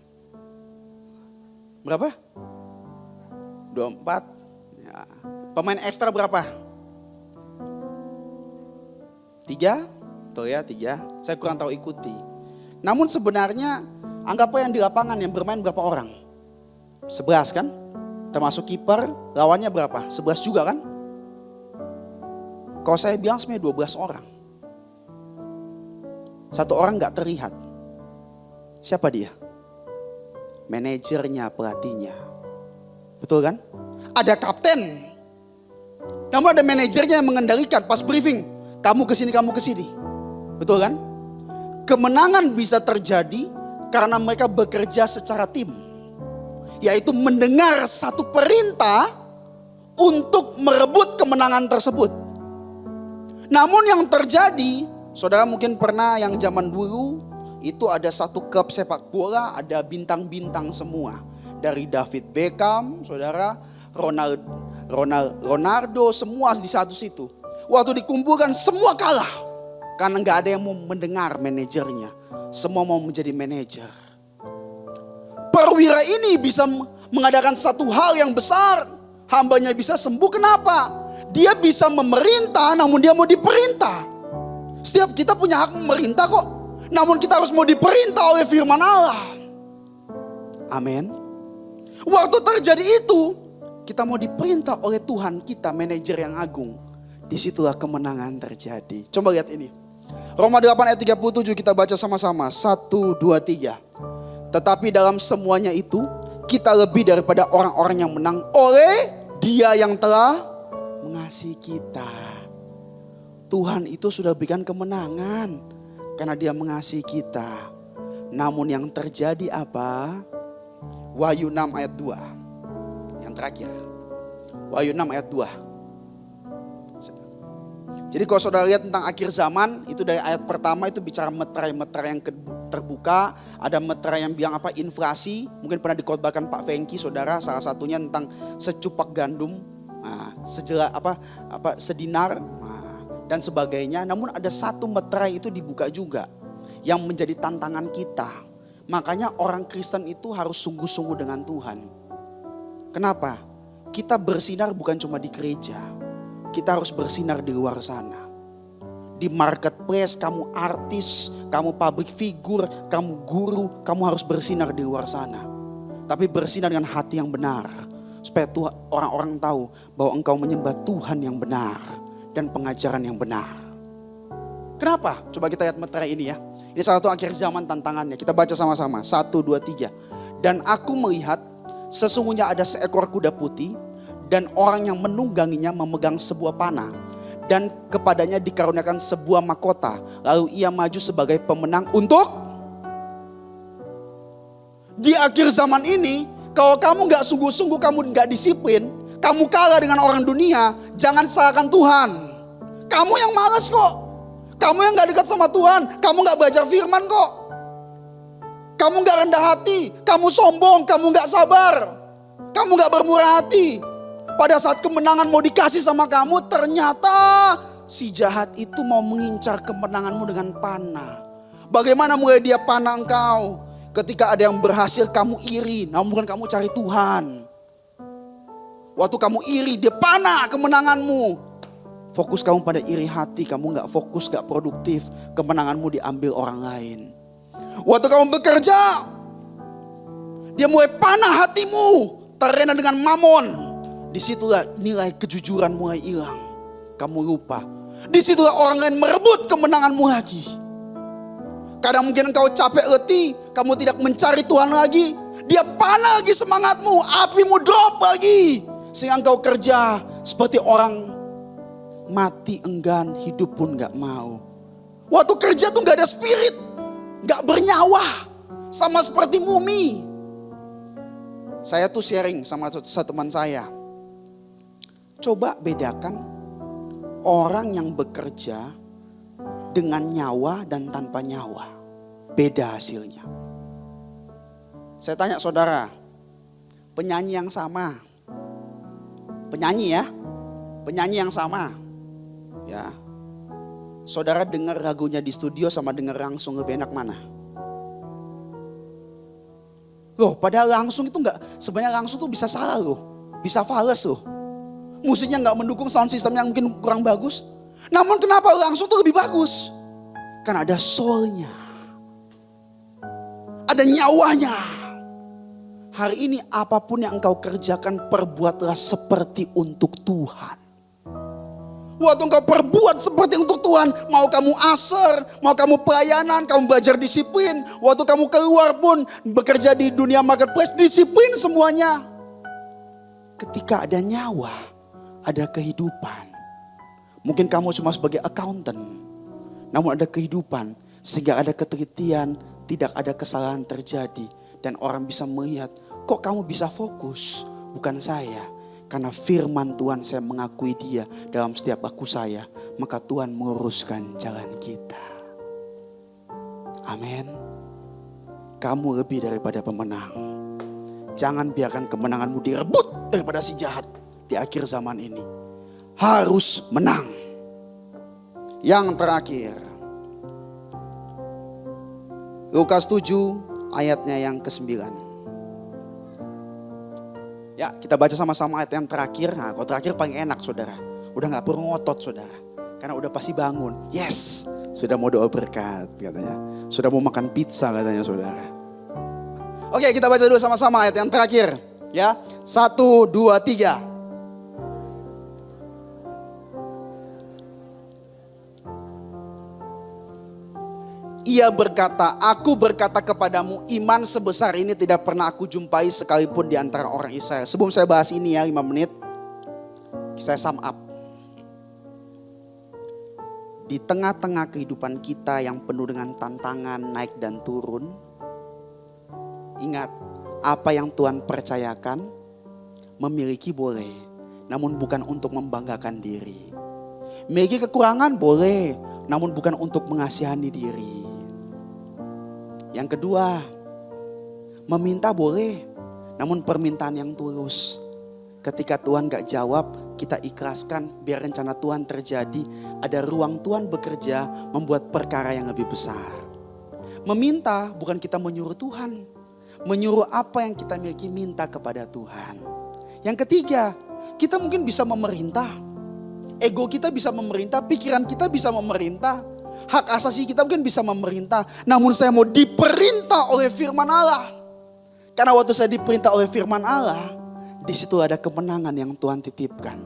Berapa? 24. Ya. Pemain ekstra berapa? 3? Tuh ya 3. Saya kurang tahu ikuti. Namun sebenarnya anggaplah yang di lapangan yang bermain berapa orang? 11 kan? Termasuk kiper, lawannya berapa? 11 juga kan? Kalau saya bilang sebenarnya 12 orang. Satu orang gak terlihat. Siapa dia? Manajernya, pelatihnya. Betul kan? Ada kapten. Namun ada manajernya yang mengendalikan pas briefing. Kamu kesini, kamu kesini. Betul kan? Kemenangan bisa terjadi karena mereka bekerja secara tim. Yaitu mendengar satu perintah untuk merebut kemenangan tersebut. Namun yang terjadi Saudara mungkin pernah yang zaman dulu itu ada satu klub sepak bola, ada bintang-bintang semua. Dari David Beckham, saudara, Ronaldo, semua di satu situ. Waktu dikumpulkan semua kalah. Karena gak ada yang mau mendengar manajernya. Semua mau menjadi manajer. Perwira ini bisa mengadakan satu hal yang besar. Hambanya bisa sembuh, kenapa? Dia bisa memerintah namun dia mau diperintah. Setiap kita punya hak memerintah kok. Namun kita harus mau diperintah oleh firman Allah. Amin. Waktu terjadi itu, kita mau diperintah oleh Tuhan kita, manajer yang agung. Disitulah kemenangan terjadi. Coba lihat ini. Roma 8 ayat 37 kita baca sama-sama. 1, 2, 3. Tetapi dalam semuanya itu, kita lebih daripada orang-orang yang menang oleh Dia yang telah mengasihi kita. Tuhan itu sudah berikan kemenangan. Karena Dia mengasihi kita. Namun yang terjadi apa? Wahyu 6 ayat 2. Yang terakhir. Wahyu 6 ayat 2. Jadi kalau saudara lihat tentang akhir zaman, itu dari ayat pertama itu bicara meterai-meterai yang terbuka. Ada meterai yang bilang apa? Inflasi. Mungkin pernah dikhotbahkan Pak Fengki, saudara. Salah satunya tentang secupak gandum, sedinar, dan sebagainya. Namun ada satu meterai itu dibuka juga, yang menjadi tantangan kita. Makanya orang Kristen itu harus sungguh-sungguh dengan Tuhan. Kenapa? Kita bersinar bukan cuma di gereja. Kita harus bersinar di luar sana. Di marketplace, kamu artis, kamu public figure, kamu guru, kamu harus bersinar di luar sana. Tapi bersinar dengan hati yang benar. Supaya orang-orang tahu bahwa engkau menyembah Tuhan yang benar. Dan pengajaran yang benar. Kenapa? Coba kita lihat meterai ini ya. Ini salah satu akhir zaman tantangannya. Kita baca sama-sama. 1, 2, 3. Dan aku melihat sesungguhnya ada seekor kuda putih. Dan orang yang menungganginya memegang sebuah panah. Dan kepadanya dikaruniakan sebuah mahkota. Lalu ia maju sebagai pemenang untuk. Di akhir zaman ini, kalau kamu gak sungguh-sungguh, kamu gak disiplin, kamu kalah dengan orang dunia, jangan salahkan Tuhan. Kamu yang malas kok. Kamu yang gak dekat sama Tuhan. Kamu gak belajar firman kok. Kamu gak rendah hati. Kamu sombong, kamu gak sabar. Kamu gak bermurah hati. Pada saat kemenangan mau dikasih sama kamu, ternyata si jahat itu mau mengincar kemenanganmu dengan panah. Bagaimana mulai dia panah engkau? Ketika ada yang berhasil kamu iri, namun kamu cari Tuhan. Waktu kamu iri, dia panah kemenanganmu. Fokus kamu pada iri hati, kamu gak fokus, gak produktif. Kemenanganmu diambil orang lain. Waktu kamu bekerja, dia mulai panah hatimu, terlena dengan mamon. Disitulah nilai kejujuran mulai hilang. Kamu lupa. Disitulah orang lain merebut kemenanganmu lagi. Kadang mungkin engkau capek letih, kamu tidak mencari Tuhan lagi. Dia panah lagi semangatmu, apimu drop lagi. Sehingga engkau kerja seperti orang mati enggan, hidup pun gak mau. Waktu kerja tuh gak ada spirit, gak bernyawa. Sama seperti mumi. Saya tuh sharing sama satu teman saya. Coba bedakan orang yang bekerja dengan nyawa dan tanpa nyawa. Beda hasilnya. Saya tanya saudara, penyanyi yang sama. Penyanyi ya, penyanyi yang sama. Ya, saudara dengar lagunya di studio sama dengar langsung lebih enak mana? Loh, padahal langsung itu sebenarnya langsung tuh bisa salah loh. Bisa fals loh. Musiknya gak mendukung, sound systemnya mungkin kurang bagus. Namun kenapa langsung tuh lebih bagus? Karena ada soulnya. Ada nyawanya. Hari ini apapun yang engkau kerjakan, perbuatlah seperti untuk Tuhan. Waktu engkau perbuat seperti untuk Tuhan, mau kamu aser, mau kamu pelayanan, kamu belajar disiplin. Waktu kamu keluar pun bekerja di dunia marketplace, disiplin semuanya. Ketika ada nyawa, ada kehidupan. Mungkin kamu cuma sebagai accountant, namun ada kehidupan sehingga ada ketelitian, tidak ada kesalahan terjadi. Dan orang bisa melihat, kok kamu bisa fokus? Bukan saya. Karena firman Tuhan saya mengakui dia dalam setiap laku saya. Maka Tuhan meluruskan jalan kita. Amin. Kamu lebih daripada pemenang. Jangan biarkan kemenanganmu direbut daripada si jahat di akhir zaman ini. Harus menang. Yang terakhir, Lukas 7 ayatnya yang ke-9. Ya, kita baca sama-sama ayat yang terakhir. Nah, kalau terakhir paling enak saudara. Udah gak perlu ngotot saudara. Karena udah pasti bangun. Yes, sudah mau doa berkat katanya. Sudah mau makan pizza katanya saudara. Oke, kita baca dulu sama-sama ayat yang terakhir. Ya, 1, 2, 3. Ia berkata, aku berkata kepadamu, iman sebesar ini tidak pernah aku jumpai sekalipun di antara orang Israel. Sebelum saya bahas ini ya 5 menit, saya sum up. Di tengah-tengah kehidupan kita yang penuh dengan tantangan naik dan turun, ingat, apa yang Tuhan percayakan, memiliki boleh, namun bukan untuk membanggakan diri. Memiliki kekurangan boleh, namun bukan untuk mengasihani diri. Yang kedua, meminta boleh, namun permintaan yang tulus. Ketika Tuhan gak jawab, kita ikhlaskan biar rencana Tuhan terjadi. Ada ruang Tuhan bekerja membuat perkara yang lebih besar. Meminta bukan kita menyuruh Tuhan. Menyuruh apa yang kita miliki minta kepada Tuhan. Yang ketiga, kita mungkin bisa memerintah. Ego kita bisa memerintah, pikiran kita bisa memerintah. Hak asasi kita mungkin bisa memerintah. Namun saya mau diperintah oleh firman Allah. Karena waktu saya diperintah oleh firman Allah, di situ ada kemenangan yang Tuhan titipkan.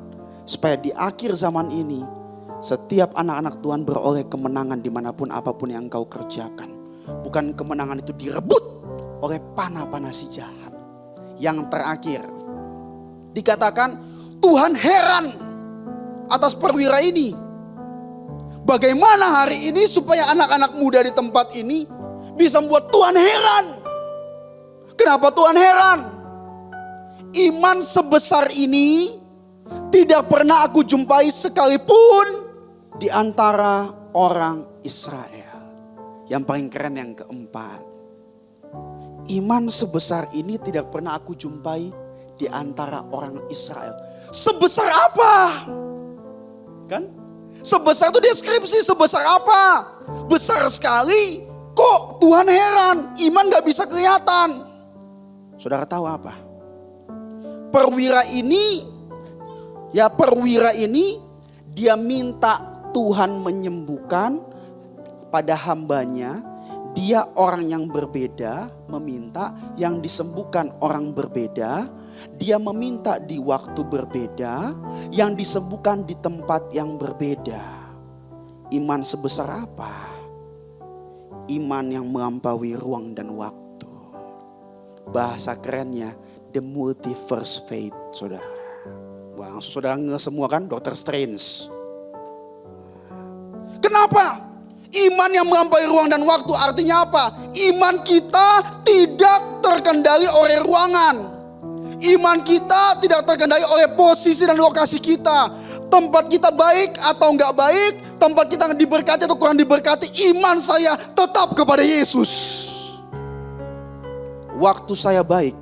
Supaya di akhir zaman ini, setiap anak-anak Tuhan beroleh kemenangan dimanapun apapun yang engkau kerjakan. Bukan kemenangan itu direbut oleh panah-panah si jahat. Yang terakhir, dikatakan Tuhan heran atas perwira ini. Bagaimana hari ini supaya anak-anak muda di tempat ini bisa membuat Tuhan heran. Kenapa Tuhan heran? Iman sebesar ini tidak pernah aku jumpai sekalipun di antara orang Israel. Yang paling keren yang keempat. Iman sebesar ini tidak pernah aku jumpai di antara orang Israel. Sebesar apa? Kan? Sebesar itu deskripsi, sebesar apa? Besar sekali. Kok Tuhan heran? Iman gak bisa kelihatan. Saudara tahu apa? Perwira ini dia minta Tuhan menyembuhkan pada hambanya. Dia orang yang berbeda meminta, yang disembuhkan orang berbeda. Dia meminta di waktu berbeda, yang disembuhkan di tempat yang berbeda. Iman sebesar apa? Iman yang melampaui ruang dan waktu. Bahasa kerennya, the multiverse faith, saudara. Wah, langsung saudara semua kan, Dr. Strange. Kenapa? Iman yang melampaui ruang dan waktu artinya apa? Iman kita tidak terkendali oleh ruangan. Iman kita tidak terkendali oleh posisi dan lokasi kita. Tempat kita baik atau enggak baik, tempat kita diberkati atau kurang diberkati, iman saya tetap kepada Yesus. Waktu saya baik,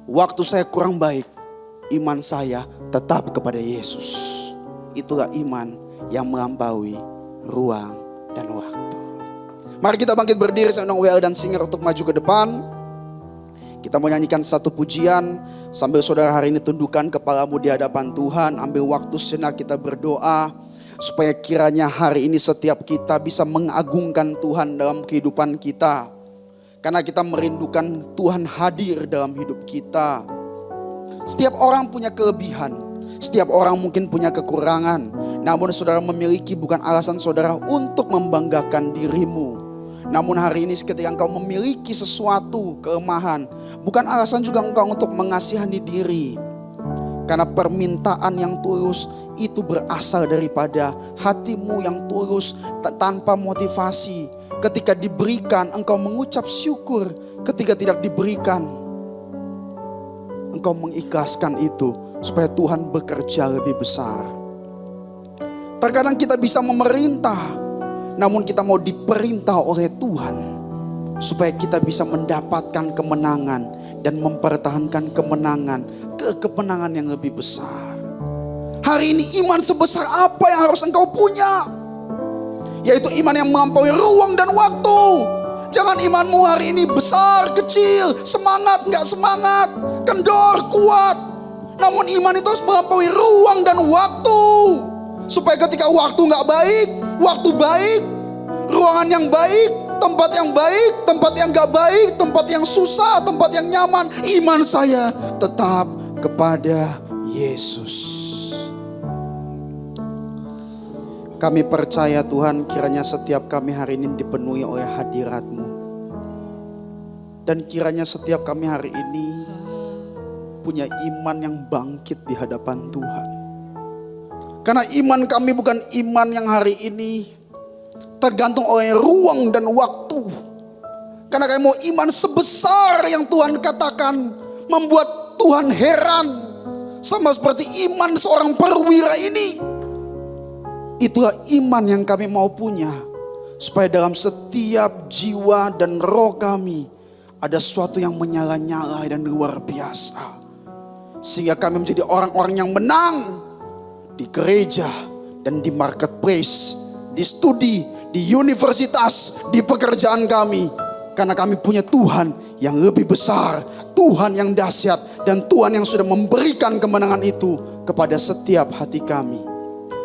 waktu saya kurang baik, iman saya tetap kepada Yesus. Itulah iman yang melampaui ruang dan waktu. Mari kita bangkit berdiri, saya undang WL dan singer untuk maju ke depan. Kita mau nyanyikan satu pujian sambil saudara hari ini tundukkan kepalamu di hadapan Tuhan. Ambil waktu sejenak kita berdoa supaya kiranya hari ini setiap kita bisa mengagungkan Tuhan dalam kehidupan kita. Karena kita merindukan Tuhan hadir dalam hidup kita. Setiap orang punya kelebihan, setiap orang mungkin punya kekurangan. Namun saudara memiliki bukan alasan saudara untuk membanggakan dirimu. Namun hari ini ketika engkau memiliki sesuatu kelemahan, bukan alasan juga engkau untuk mengasihani diri. Karena permintaan yang tulus itu berasal daripada hatimu yang tulus tanpa motivasi. Ketika diberikan engkau mengucap syukur, ketika tidak diberikan engkau mengikhlaskan itu supaya Tuhan bekerja lebih besar. Terkadang kita bisa memerintah, namun kita mau diperintah oleh Tuhan supaya kita bisa mendapatkan kemenangan dan mempertahankan kemenangan ke kemenangan yang lebih besar. Hari ini iman sebesar apa yang harus engkau punya? Yaitu iman yang melampaui ruang dan waktu. Jangan imanmu hari ini besar, kecil, semangat, enggak semangat, kendor, kuat. Namun iman itu harus melampaui ruang dan waktu. Supaya ketika waktu enggak baik, waktu baik, ruangan yang baik, tempat yang baik, tempat yang enggak baik, tempat yang susah, tempat yang nyaman, iman saya tetap kepada Yesus. Kami percaya Tuhan, kiranya setiap kami hari ini dipenuhi oleh hadirat-Mu. Dan kiranya setiap kami hari ini punya iman yang bangkit di hadapan Tuhan. Karena iman kami bukan iman yang hari ini tergantung oleh ruang dan waktu. Karena kami mau iman sebesar yang Tuhan katakan, membuat Tuhan heran. Sama seperti iman seorang perwira ini. Itulah iman yang kami mau punya. Supaya dalam setiap jiwa dan roh kami ada sesuatu yang menyala-nyala dan luar biasa. Sehingga kami menjadi orang-orang yang menang di gereja dan di marketplace, di studi, di universitas, di pekerjaan kami. Karena kami punya Tuhan yang lebih besar, Tuhan yang dahsyat, dan Tuhan yang sudah memberikan kemenangan itu kepada setiap hati kami.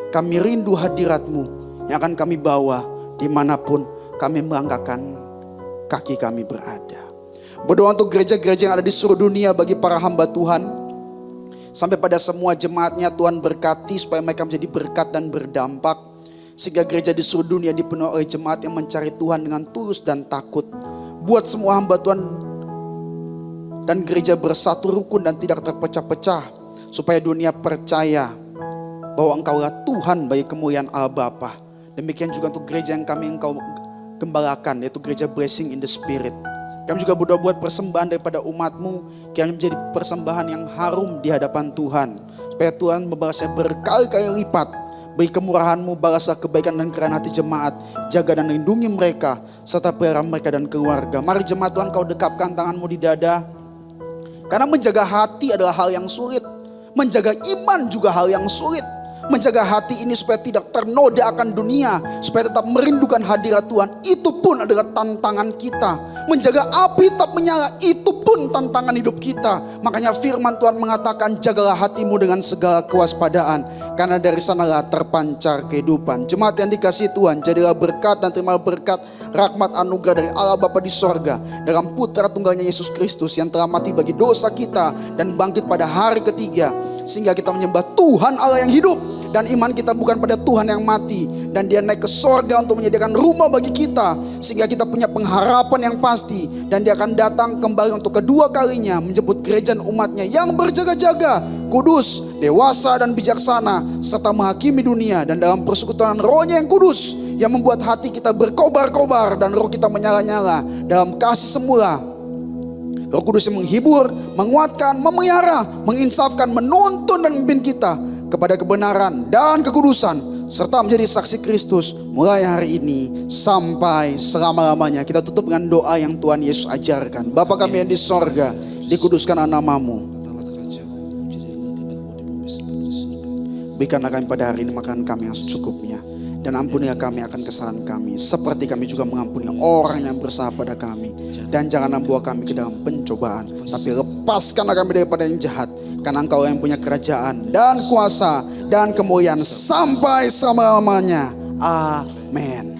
Kami rindu hadirat-Mu yang akan kami bawa dimanapun kami melangkahkan kaki kami berada. Berdoa untuk gereja-gereja yang ada di seluruh dunia, bagi para hamba Tuhan. Sampai pada semua jemaatnya Tuhan berkati supaya mereka menjadi berkat dan berdampak. Sehingga gereja di seluruh dunia dipenuhi oleh jemaat yang mencari Tuhan dengan tulus dan takut. Buat semua hamba Tuhan dan gereja bersatu rukun dan tidak terpecah-pecah. Supaya dunia percaya bahwa Engkaulah Tuhan bagi kemuliaan Allah Bapa. Demikian juga untuk gereja yang Engkau gembalakan, yaitu gereja Blessing in the Spirit. Kami juga berdoa buat persembahan daripada umat-Mu, kami menjadi persembahan yang harum di hadapan Tuhan. Supaya Tuhan membalasnya berkali-kali lipat. Bagi kemurahan-Mu, balaslah kebaikan dan kerendahan hati jemaat. Jaga dan lindungi mereka, serta pelihara mereka dan keluarga. Mari jemaat Tuhan, Kau dekapkan tangan-Mu di dada. Karena menjaga hati adalah hal yang sulit. Menjaga iman juga hal yang sulit. Menjaga hati ini supaya tidak ternoda akan dunia, supaya tetap merindukan hadirat Tuhan, itu pun adalah tantangan kita. Menjaga api tetap menyala, itu pun tantangan hidup kita. Makanya firman Tuhan mengatakan, jagalah hatimu dengan segala kewaspadaan, karena dari sanalah terpancar kehidupan. Jemaat yang dikasihi Tuhan, jadilah berkat dan terima berkat rahmat anugerah dari Allah Bapa di sorga, dalam putra tunggalnya Yesus Kristus yang telah mati bagi dosa kita dan bangkit pada hari ketiga, sehingga kita menyembah Tuhan Allah yang hidup. Dan iman kita bukan pada Tuhan yang mati. Dan Dia naik ke sorga untuk menyediakan rumah bagi kita, sehingga kita punya pengharapan yang pasti. Dan Dia akan datang kembali untuk kedua kalinya, menjemput gereja umatnya yang berjaga-jaga, kudus, dewasa dan bijaksana, serta menghakimi dunia. Dan dalam persekutuan Roh-Nya yang kudus, yang membuat hati kita berkobar-kobar dan roh kita menyala-nyala dalam kasih semula. Roh Kudus yang menghibur, menguatkan, memelihara, menginsafkan, menuntun dan memimpin kita kepada kebenaran dan kekudusan, serta menjadi saksi Kristus mulai hari ini sampai selama-lamanya. Kita tutup dengan doa yang Tuhan Yesus ajarkan. Bapa kami yang di sorga, dikuduskanlah nama-Mu. Berikanlah kami pada hari ini makanan kami yang secukupnya, dan ampunilah kami akan kesalahan kami, seperti kami juga mengampuni orang yang bersalah pada kami. Dan jangan membawa kami ke dalam pencobaan, tapi lepaskanlah kami daripada yang jahat. Karena Engkau yang punya kerajaan dan kuasa dan kemuliaan sampai selama-lamanya. Amin.